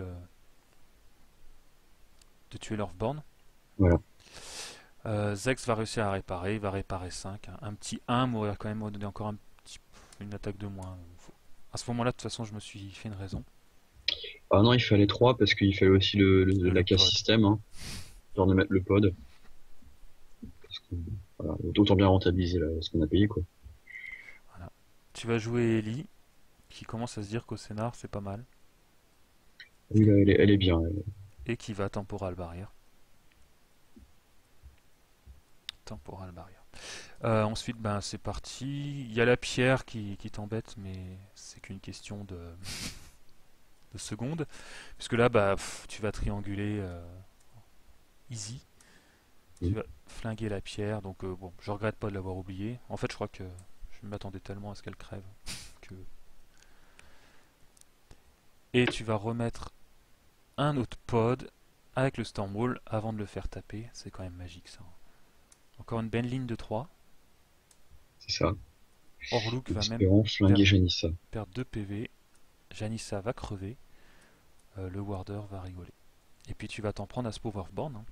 l'Earthborn. Voilà. Zex va réussir à réparer, il va réparer 5. Un petit 1 m'aurait quand même donné encore une attaque de moins. À ce moment-là, de toute façon, je me suis fait une raison. Ah non, il fallait 3 parce qu'il fallait aussi la casse pod. système, hein, genre de mettre le pod. Parce que, voilà, autant bien rentabiliser ce qu'on a payé, quoi. Voilà. Tu vas jouer Ellie, qui commence à se dire qu'au scénar, c'est pas mal. Oui, là, elle est bien. Et qui va temporal barrière. Temporal barrière. Ensuite, ben, c'est parti. Il y a la pierre qui t'embête, mais c'est qu'une question de secondes. Puisque là, bah, tu vas trianguler easy. Tu Oui. vas flinguer la pierre. Donc, bon, je regrette pas de l'avoir oublié. En fait, je crois que je m'attendais tellement à ce qu'elle crève que. Et tu vas remettre un autre pod avec le Stormwall avant de le faire taper. C'est quand même magique ça. Encore une belle ligne de 3. C'est ça. Orluk va même Espérons flinguer Janissa. perdre 2 PV. Janissa va crever. Le Warder va rigoler. Et puis tu vas t'en prendre à ce Earthborn. Hein.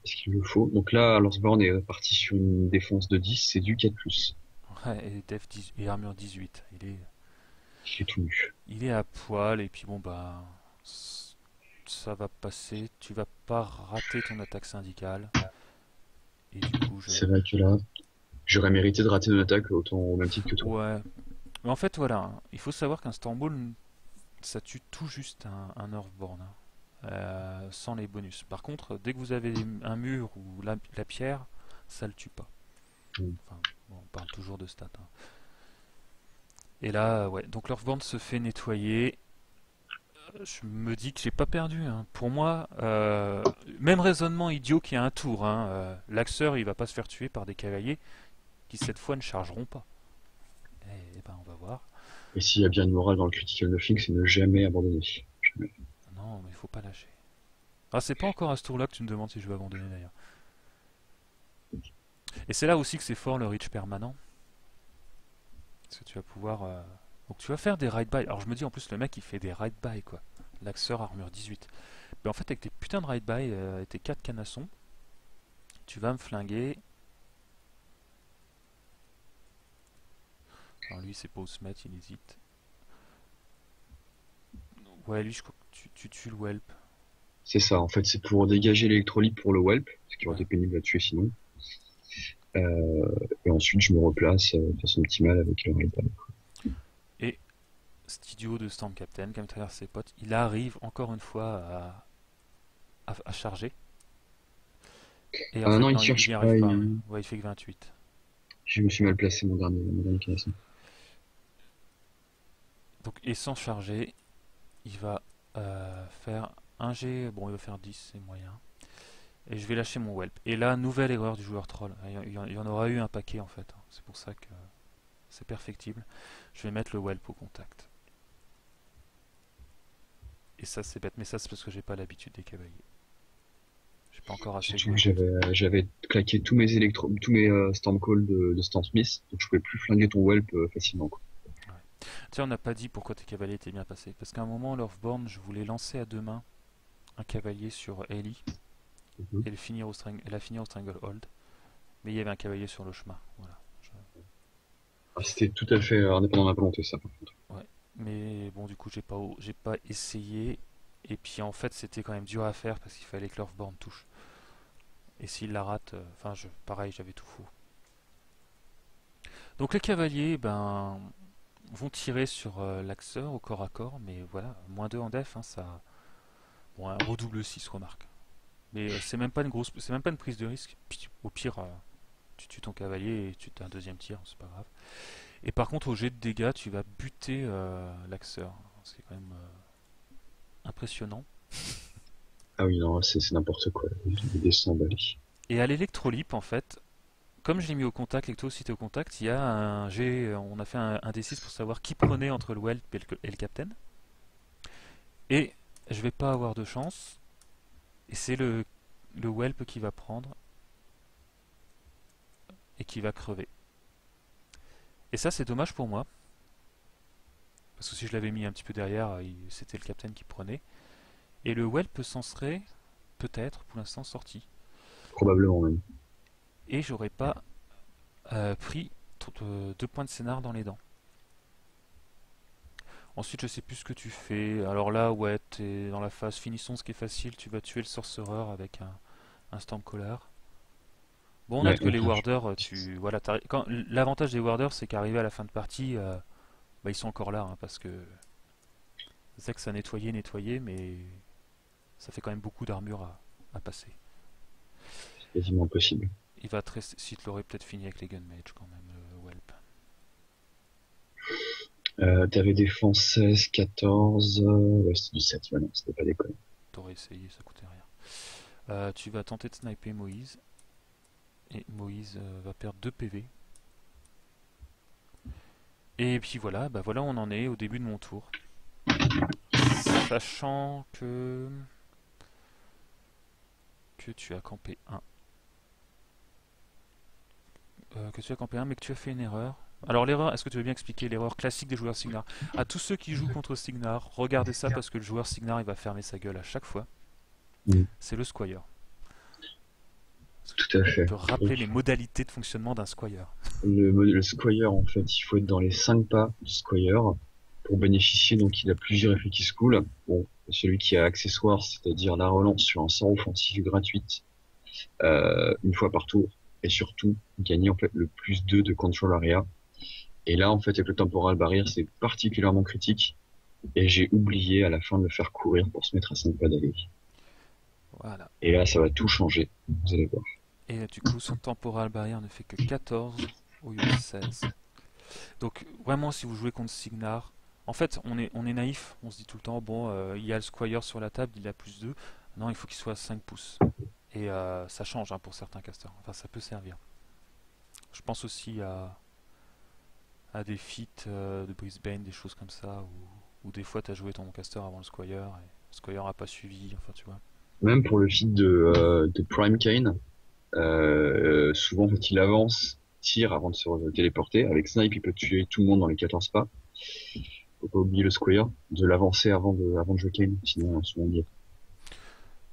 Est-ce qu'il le faut? Donc là, Lordsborn est parti sur une défense de 10, c'est du 4+. Ouais, et Def 10, et armure 18. Il est tout nu. Il est à poil et puis bon bah ça va passer. Tu vas pas rater ton attaque syndicale. Et du coup C'est vrai que là, j'aurais mérité de rater une attaque autant au même titre que toi. Ouais. Mais en fait voilà, hein, il faut savoir qu'un Stormwall ça tue tout juste un Earthborn. Hein. Sans les bonus. Par contre, dès que vous avez un mur ou la pierre, ça le tue pas. Mm. Enfin, bon, on parle toujours de stats. Hein. Et là, ouais, donc l'Earthborn se fait nettoyer. Je me dis que j'ai pas perdu. Hein. Pour moi, même raisonnement idiot qu'il y a un tour. Hein. L'Axeur, il va pas se faire tuer par des cavaliers qui cette fois ne chargeront pas. Et ben, on va voir. Et s'il y a bien une morale dans le critical nothing, c'est ne jamais abandonner. Jamais. Non, mais il faut pas lâcher. Ah, c'est pas encore à ce tour-là que tu me demandes si je vais abandonner d'ailleurs. Et c'est là aussi que c'est fort le reach permanent. Parce que tu vas pouvoir. Donc tu vas faire des ride by. Alors je me dis en plus le mec il fait des ride by quoi. L'Axeur armure 18. Mais en fait avec tes putains de ride by et tes 4 canassons, tu vas me flinguer. Alors lui c'est pas où se mettre, il hésite. Ouais lui je crois que tu tues le whelp. C'est ça, en fait, c'est pour dégager l'électrolyte pour le whelp, ce qui aurait Ouais. été pénible à tuer sinon. Et ensuite, je me replace façon optimale avec le raid. Et cet idiot de Storm Captain, comme travers ses potes, il arrive encore une fois à charger. Et en Ah fait non, il non, il cherche n'y pas. arrive pas. Ouais, il fait que 28. Je me suis mal placé mon dernier canasson. Donc et sans charger, il va faire un G, bon il va faire 10, c'est moyen. Et je vais lâcher mon whelp. Et là, nouvelle erreur du joueur troll. Il y en aura eu un paquet en fait. C'est pour ça que c'est perfectible. Je vais mettre le whelp au contact. Et ça c'est bête, mais ça c'est parce que j'ai pas l'habitude des cavaliers. J'ai pas encore assez Surtout joué. que j'avais claqué tous mes Stormcall de Storm Smith, donc je pouvais plus flinguer ton whelp facilement, quoi. Ouais. Tiens, on n'a pas dit pourquoi tes cavaliers étaient bien passés. Parce qu'à un moment, l'Earthborn, je voulais lancer à deux mains un cavalier sur Ellie Mhm. et la finir au Stranglehold. Mais il y avait un cavalier sur le chemin. Voilà. Ah, c'était tout à fait indépendant de ma volonté, ça, par contre. Ouais. Mais bon, du coup, j'ai pas essayé. Et puis en fait, c'était quand même dur à faire parce qu'il fallait que l'Earthborn touche. Et s'il la rate, enfin, pareil, j'avais tout faux. Donc les cavaliers, ben, vont tirer sur l'Axeur au corps à corps, mais voilà, -2 en def, hein, ça. Bon, un redouble 6, remarque. Mais c'est même pas une prise de risque. Puis, au pire, tu tues ton cavalier et tu as un deuxième tir, c'est pas grave. Et par contre, au jet de dégâts, tu vas buter l'Axeur. C'est quand même impressionnant. Ah oui, non, c'est n'importe quoi. Il descend d'aller. Et à l'électrolype, en fait, comme je l'ai mis au contact et que toi aussi t'es au contact, il y a un G, on a fait un D6 pour savoir qui prenait entre le Whelp et le Captain. Et je vais pas avoir de chance. Et c'est le whelp qui va prendre et qui va crever. Et ça, c'est dommage pour moi. Parce que si je l'avais mis un petit peu derrière, c'était le capitaine qui prenait. Et le whelp s'en serait peut-être pour l'instant sorti. Probablement même. Et j'aurais pas pris 2 points de scénar dans les dents. Ensuite, je sais plus ce que tu fais. Alors là, ouais, t'es dans la phase finissons ce qui est facile. Tu vas tuer le sorcerer avec un Stormcaller. Bon, on Ouais, note que les enfin, warders, voilà, l'avantage des warders, c'est qu'arrivé à la fin de partie, bah, ils sont encore là, hein, parce que c'est que ça nettoyé, mais ça fait quand même beaucoup d'armure à passer. c'est quasiment impossible. Il va te rester, si tu l'aurais peut-être fini avec les gunmage quand même, le whelp. T'avais défense 16, 14, ouais, c'était 17, ouais, non, c'était pas déconné. T'aurais essayé, ça coûtait rien. Tu vas tenter de sniper Moïse. Et Moïse va perdre 2 PV. Et puis voilà, bah voilà où on en est au début de mon tour. Sachant que tu as campé 1. Que tu as campé 1, mais que tu as fait une erreur. Alors l'erreur, est-ce que tu veux bien expliquer l'erreur classique des joueurs Signar? À tous ceux qui jouent contre Signar, regardez ça parce que le joueur Signar il va fermer sa gueule à chaque fois. Mm. C'est le Squire. Tout à Tu fait. peux rappeler Donc, les modalités de fonctionnement d'un Squire. le Squire, en fait, il faut être dans les 5 pas du Squire pour bénéficier. Donc, il a plusieurs effets qui se coulent. Bon, celui qui a accessoire, c'est-à-dire la relance sur un sort offensif gratuite une fois par tour, et surtout gagner en fait le +2 de control area. Et là, en fait, avec le temporal barrière, c'est particulièrement critique. Et j'ai oublié à la fin de le faire courir pour se mettre à 5 pas d'aller. Voilà. Et là, ça va tout changer. Vous allez voir. Et du coup, son temporal barrière ne fait que 14 au lieu de 16. Donc vraiment, si vous jouez contre Signar, en fait, on est naïf. On se dit tout le temps, bon, il y a le Squire sur la table, il a +2. Non, il faut qu'il soit à 5 pouces. Et ça change hein, pour certains casters. Enfin, ça peut servir. Je pense aussi à des feats de Brisbane, des choses comme ça, où des fois tu as joué ton caster avant le Squire, et le Squire n'a pas suivi, enfin tu vois. Même pour le feat de Prime Kane, souvent, en fait, il avance, tire avant de se téléporter. Avec Snipe, il peut tuer tout le monde dans les 14 pas. Faut pas oublier le Squire, de l'avancer avant de jouer Kane, sinon, souvent, on y est.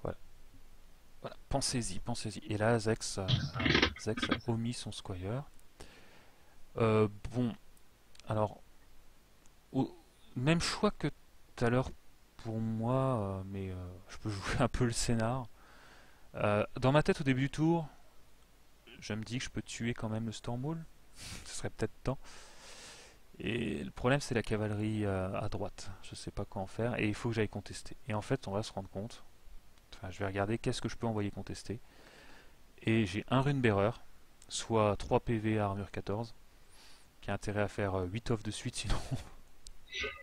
Voilà. Voilà. Pensez-y, pensez-y. Et là, Zex a omis son Squire. Bon, alors, même choix que tout à l'heure pour moi, mais je peux jouer un peu le scénar. Dans ma tête, au début du tour, je me dis que je peux tuer quand même le Stormwall. Ce serait peut-être temps. Et le problème, c'est la cavalerie à droite. Je sais pas quoi en faire et il faut que j'aille contester. Et en fait, on va se rendre compte. Enfin, je vais regarder qu'est-ce que je peux envoyer contester. Et j'ai un Runebearer, soit 3 PV à armure 14, qui a intérêt à faire 8 off de suite,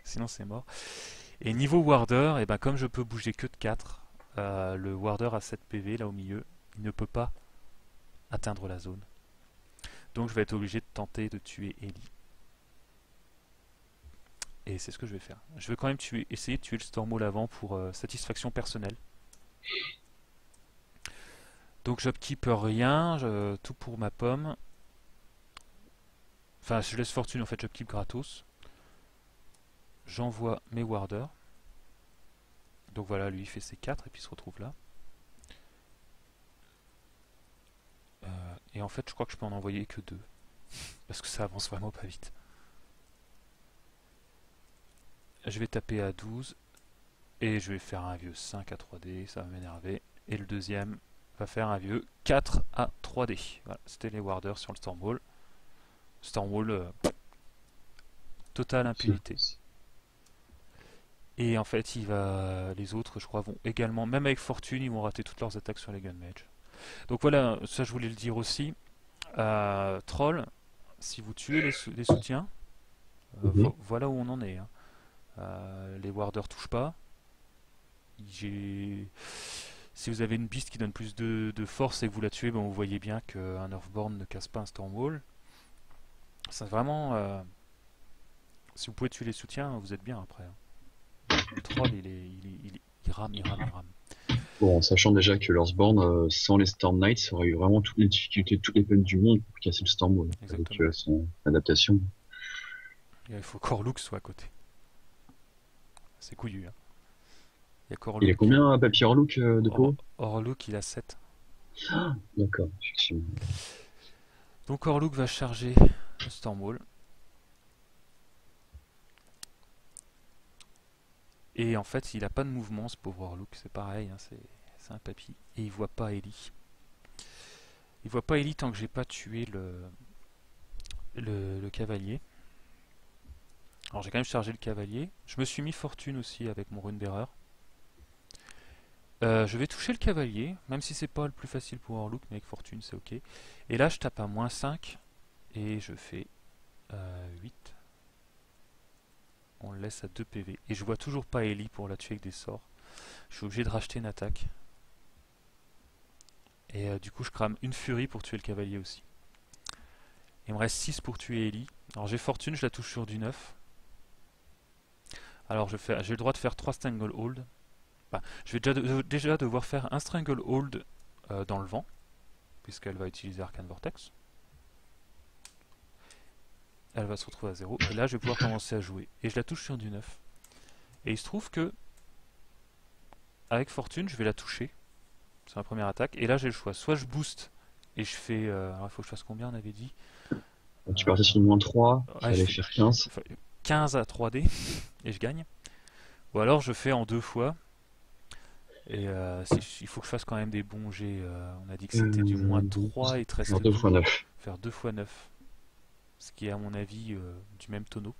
sinon c'est mort. Et niveau Warder, et ben comme je peux bouger que de 4, le Warder à 7 PV là au milieu, il ne peut pas atteindre la zone. Donc je vais être obligé de tenter de tuer Ellie. Et c'est ce que je vais faire. Je vais quand même essayer de tuer le Stormwall avant pour satisfaction personnelle. Donc j'upkeep rien, tout pour ma pomme. Enfin, je laisse fortune en fait, j'upkeep gratos. J'envoie mes warders. Donc voilà, lui il fait ses 4 et puis il se retrouve là. Et en fait, je crois que je peux en envoyer que 2. Parce que ça avance vraiment pas vite. Je vais taper à 12. Et je vais faire un vieux 5 à 3D, ça va m'énerver. Et le deuxième va faire un vieux 4 à 3D. Voilà, c'était les warders sur le Stormwall. Stormwall, totale impunité. Et en fait, les autres, je crois, vont également, même avec fortune, ils vont rater toutes leurs attaques sur les gunmage. Donc voilà, ça je voulais le dire aussi. Troll, si vous tuez les soutiens, voilà où on en est. Hein. Les warders touchent pas. Si vous avez une beast qui donne plus de force et que vous la tuez, ben vous voyez bien qu'un Earthborn ne casse pas un Stormwall. C'est vraiment... si vous pouvez tuer les soutiens, vous êtes bien après. Hein. Le troll, il rame, il rame, il rame. Bon, en sachant déjà que l'Earthborn, sans les Storm Knights, ça aurait eu vraiment toutes les difficultés, toutes les peines du monde pour casser le Stormwall, avec Exactement. son adaptation. Et il faut qu'Orluk soit à côté. C'est couillu, hein. Il y a Il est qu'Orluk. combien, Papier Look, de PO? Orluk, il a 7. D'accord, effectivement. Donc Orluk va charger le Stormwall. Et en fait, il a pas de mouvement, ce pauvre Orluk. C'est pareil, hein, c'est un papy. Et il voit pas Ellie. Il voit pas Ellie tant que j'ai pas tué le cavalier. Alors j'ai quand même chargé le cavalier. Je me suis mis fortune aussi avec mon Runebearer. Je vais toucher le cavalier, même si c'est pas le plus facile pour Orluk, mais avec fortune c'est ok. Et là je tape à -5 et je fais 8. On le laisse à 2 PV. Et je vois toujours pas Ellie pour la tuer avec des sorts. Je suis obligé de racheter une attaque. Et du coup je crame une furie pour tuer le cavalier aussi. Il me reste 6 pour tuer Ellie. Alors j'ai fortune, je la touche sur du 9. Alors j'ai le droit de faire 3 Strangle Hold. Enfin, je vais déjà devoir faire un Strangle Hold dans le vent, puisqu'elle va utiliser Arcane Vortex. Elle va se retrouver à 0. Et là je vais pouvoir commencer à jouer. Et je la touche sur du 9. Et il se trouve que avec fortune je vais la toucher. C'est ma première attaque. Et là j'ai le choix. Soit je booste et je fais... alors il faut que je fasse combien on avait dit Tu partais sur -3, il ouais, fallait faire 15. 15 à 3D et je gagne. Ou alors je fais en 2 fois. Et il faut que je fasse quand même des bons jets. On a dit que c'était du -3 et il te reste Alors 2 fois 9. faire 2 fois 9. Ce qui est à mon avis du même tonneau.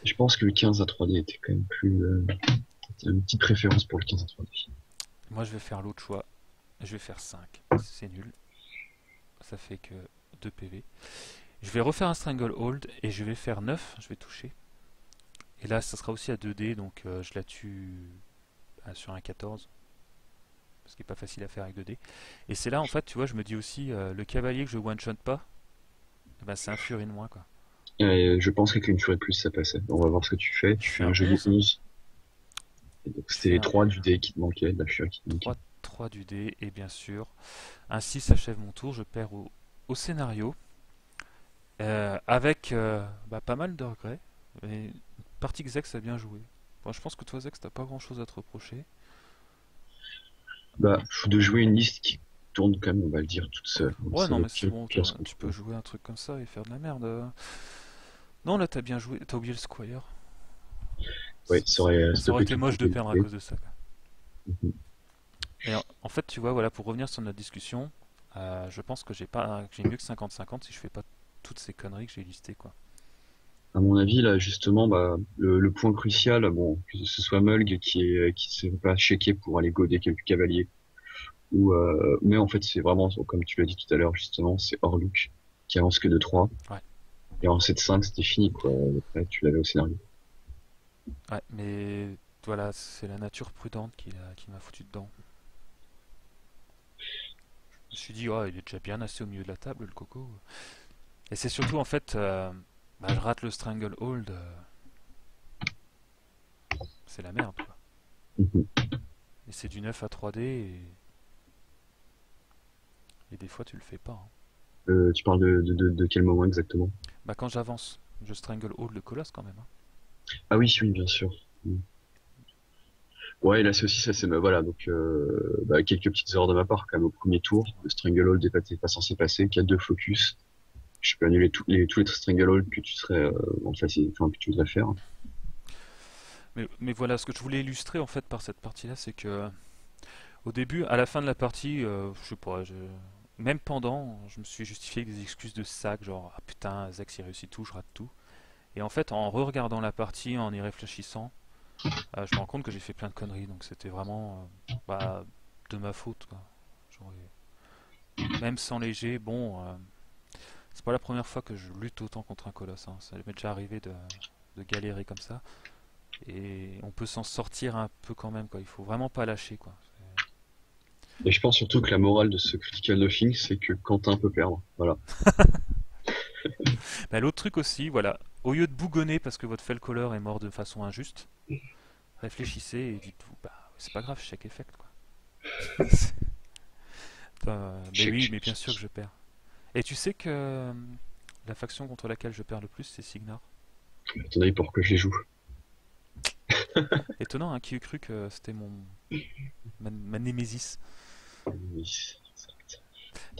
Je pense que le 15 à 3D était quand même plus... c'était une petite préférence pour le 15 à 3D. Moi je vais faire l'autre choix. Je vais faire 5. C'est nul. Ça fait que 2 PV. Je vais refaire un Strangle Hold et je vais faire 9. Je vais toucher. Et là ça sera aussi à 2D. Donc je la tue sur un 14. Ce qui n'est pas facile à faire avec 2D. Et c'est là en fait, tu vois, je me dis aussi, le cavalier que je one-shot pas, eh ben, c'est un furie de moins quoi. Et je pense qu'avec une furie de plus, ça passait. On va voir ce que tu fais. Tu Je fais fais un un joli 11. 11. Et donc Je c'était fais les un 3 du dé qui te manquaient, de la furie qui te manquait. 3 du dé, et bien sûr, un 6 achève mon tour, je perds au scénario, avec pas mal de regrets, mais une partie que Zex a bien joué. Bon, je pense que toi Zex, t'as pas grand chose à te reprocher. Bah, faut de jouer une liste qui tourne quand même, on va le dire, toute seule. Donc Ouais, c'est non le mais c'est bon, pire ce qu'on tu peux peut. jouer un truc comme ça et faire de la merde. Non là t'as bien joué, t'as oublié le Squire. Ouais, ça aurait Ça aurait stoppé été tout moche de le perdre à gameplay. cause de ça, quoi. Mhm. Et en fait, tu vois, voilà, pour revenir sur notre discussion, je pense que j'ai mieux que 50-50 si je fais pas toutes ces conneries que j'ai listées, quoi. À mon avis, là, justement, bah, le point crucial, bon, que ce soit Mulg qui se fait pas checker pour aller goder quelques cavaliers, mais en fait, c'est vraiment, comme tu l'as dit tout à l'heure, justement, c'est Orluk qui avance que de 3. Ouais, Et en 7-5, c'était fini, quoi. Après, tu l'avais au scénario. ouais, mais voilà, c'est la nature prudente qui m'a foutu dedans. Je me suis dit, oh, il est déjà bien assez au milieu de la table, le coco. Et c'est surtout, en fait, je rate le Strangle Hold, c'est la merde, quoi. Mhm. Et c'est du 9 à 3D, et des fois, tu le fais pas, hein. Tu parles de quel moment exactement? Bah, quand j'avance, je Strangle Hold le colosse quand même, hein. Ah oui, oui, bien sûr. Mhm. Ouais, là, c'est aussi ça, c'est, bah, voilà, donc, bah, quelques petites erreurs de ma part, quand même, au premier tour. Le Stranglehold n'est pas censé passer, 4 de focus. Je peux annuler tous les Stranglehold que tu serais, enfin, que tu voudrais faire. Mais voilà, ce que je voulais illustrer en fait par cette partie-là, c'est que au début, à la fin de la partie, je sais pas, même pendant, je me suis justifié avec des excuses de sac, genre ah putain, Zex il réussit tout, je rate tout. Et en fait, en re-regardant la partie, en y réfléchissant, je me rends compte que j'ai fait plein de conneries, donc c'était vraiment de ma faute, quoi. Même sans léger, bon, c'est pas la première fois que je lutte autant contre un colosse, hein. Ça m'est déjà arrivé de galérer comme ça. Et on peut s'en sortir un peu quand même, quoi. Il faut vraiment pas lâcher, quoi. Et je pense surtout que la morale de ce Critical Nothing, c'est que Quentin peut perdre. Voilà. L'autre truc aussi, voilà, au lieu de bougonner parce que votre Felcaller est mort de façon injuste, réfléchissez et dites-vous, bah, c'est pas grave, check effect, quoi. Mais oui, mais bien sûr que je perds. Et tu sais que la faction contre laquelle je perds le plus, c'est Signar. À ton avis, pour que je les joue? Étonnant, hein, qui eût cru que c'était ma némésis. Oui.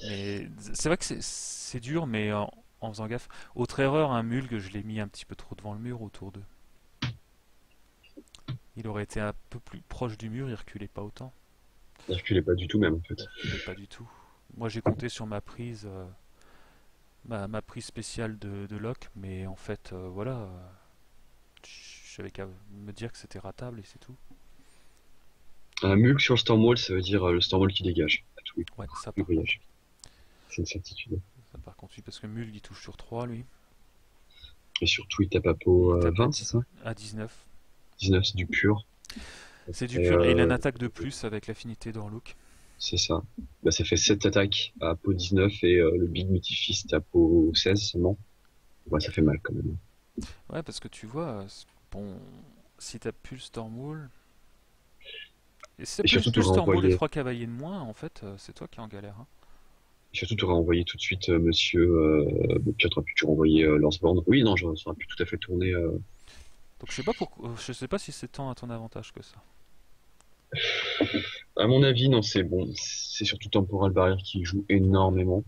Mais c'est vrai que c'est dur, mais en faisant gaffe. Autre erreur, un Mulg, je l'ai mis un petit peu trop devant le mur autour d'eux. Il aurait été un peu plus proche du mur, il reculait pas autant. Il reculait pas du tout même en fait. Il reculait pas du tout. Moi j'ai compté sur ma prise, ma prise spéciale de lock, mais en fait, voilà, j'avais qu'à me dire que c'était ratable et c'est tout. Un mulk sur le Stormwall, ça veut dire le Stormwall qui dégage à tout Ouais, ça le par contre. voyage. C'est une certitude. Ça par contre, oui, parce que Mulg il touche sur 3 lui. Et surtout, il tape à peau Il tape 20, c'est ça? à 19. 19, c'est du pur. C'est du Et pur, et il a une attaque de plus avec l'affinité d'Orluk. c'est ça. Bah, ça fait 7 attaques à peau 19 et le Big Meaty Fist à peau 16 seulement. Ouais, ça fait mal quand même. Ouais, parce que tu vois, bon, si t'as plus le Stormwall, et si t'as Et plus surtout, le t'aurais Stormwall et envoyé, 3 cavaliers de moins, en fait, c'est toi qui es en galère, hein. surtout, t'aurais envoyé tout de suite monsieur, bon, puis t'aurais pu toujours envoyer Lance-Born. Oui, non, ça aurait pu tout à fait tourner, Donc je sais pas pourquoi, je sais pas si c'est tant à ton avantage que ça. à mon avis, non, c'est bon. C'est surtout Temporal Barrier qui joue énormément.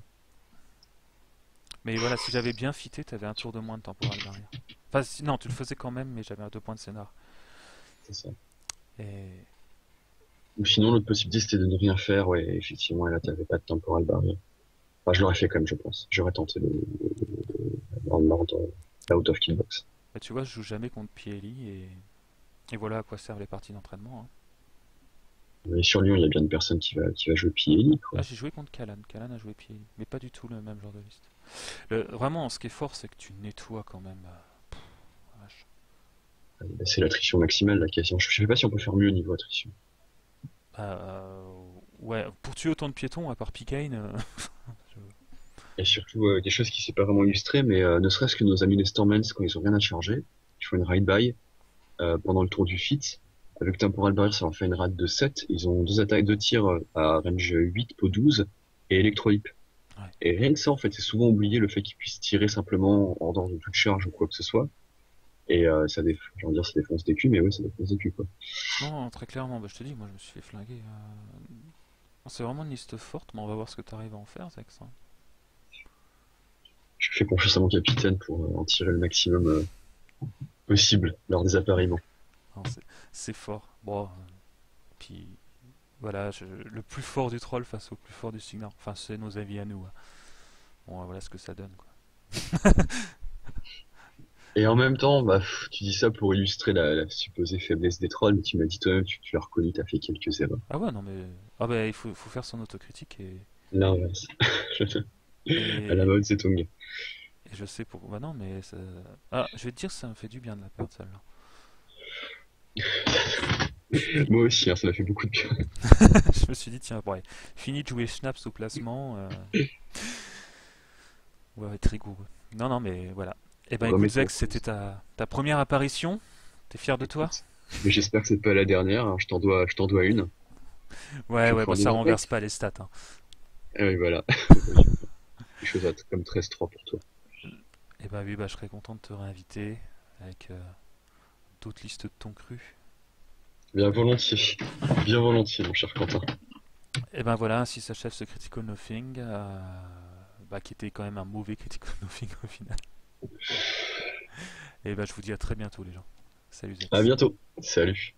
Mais voilà, si j'avais bien fité, t'avais un tour de moins de temporal barrière. Enfin, non, tu le faisais quand même, mais j'avais 2 points de scénar. C'est ça. Et Ou sinon, l'autre possibilité, c'était de ne rien faire. Ouais, effectivement, et là, t'avais pas de Temporal Barrier. Enfin, je l'aurais fait quand même, je pense. J'aurais tenté l'out of killbox. bah, tu vois, je joue jamais contre Pieli, et voilà à quoi servent les parties d'entraînement, hein. Mais sur Lyon, il y a bien une personne qui va jouer Pieli, quoi. Ah, j'ai joué contre Kalan. Kalan a joué Pieli, mais pas du tout le même genre de liste. Vraiment, ce qui est fort, c'est que tu nettoies quand même. Vache. Bah, c'est l'attrition maximale, la question. Je sais pas si on peut faire mieux au niveau attrition. Ouais, pour tuer autant de piétons, à part Picane, je- Et surtout, quelque chose qui s'est pas vraiment illustré, mais ne serait-ce que nos amis les Stormlands, quand ils ont rien à charger, ils font une ride-by pendant le tour du fit. Avec Temporal Barrier, ça leur fait une rate de 7. Ils ont 2 tirs à range 8 pour 12 et Electro-Hip. ouais. Et rien que ça, en fait, c'est souvent oublié le fait qu'ils puissent tirer simplement en dehors de toute charge ou quoi que ce soit. Et j'ai envie de dire, ça défonce des culs, mais oui, ça défonce des culs, quoi. Non, très clairement, bah, je te dis, moi je me suis fait flinguer. C'est vraiment une liste forte, mais on va voir ce que tu arrives à en faire, Zex, hein. Je fais confiance à mon capitaine pour en tirer le maximum possible lors des appariements. Non, c'est fort. Bon, puis voilà, le plus fort du troll face au plus fort du Signar. Enfin, c'est nos avis à nous, hein. Bon, voilà ce que ça donne, quoi. Et en même temps, bah, tu dis ça pour illustrer la supposée faiblesse des trolls, mais tu m'as dit toi-même, tu l'as reconnu, t'as fait quelques erreurs. Ah ouais, non, mais. Ah bah, il faut faire son autocritique, L'inverse. À la et, mode, c'est Tung. et je sais pour. Bah non, mais ça. Ah, je vais te dire, ça me fait du bien de la perdre, celle-là. Moi aussi, hein, ça m'a fait beaucoup de bien. Je me suis dit, tiens, bon, ouais, fini de jouer Schnaps au placement. On va être rigoureux. Non, non, mais voilà. Eh ben écoute, Remettre en Zex, c'était cause. ta première apparition. T'es fier de toi? Écoute. Mais j'espère que c'est pas la dernière, hein. Je t'en dois une. Ouais, Je me ouais, bon, fournis ça mon renverse deck. pas les stats, hein. Et oui, voilà. Quelque chose comme 13-3 pour toi. Eh ben oui, bah, je serais content de te réinviter avec d'autres listes de ton cru. Bien volontiers. Bien volontiers, mon cher Quentin. Et ben voilà, ainsi s'achève ce Critical Nothing, bah, qui était quand même un mauvais Critical Nothing au final. Et ben je vous dis à très bientôt les gens. Salut À Zex. bientôt. Salut.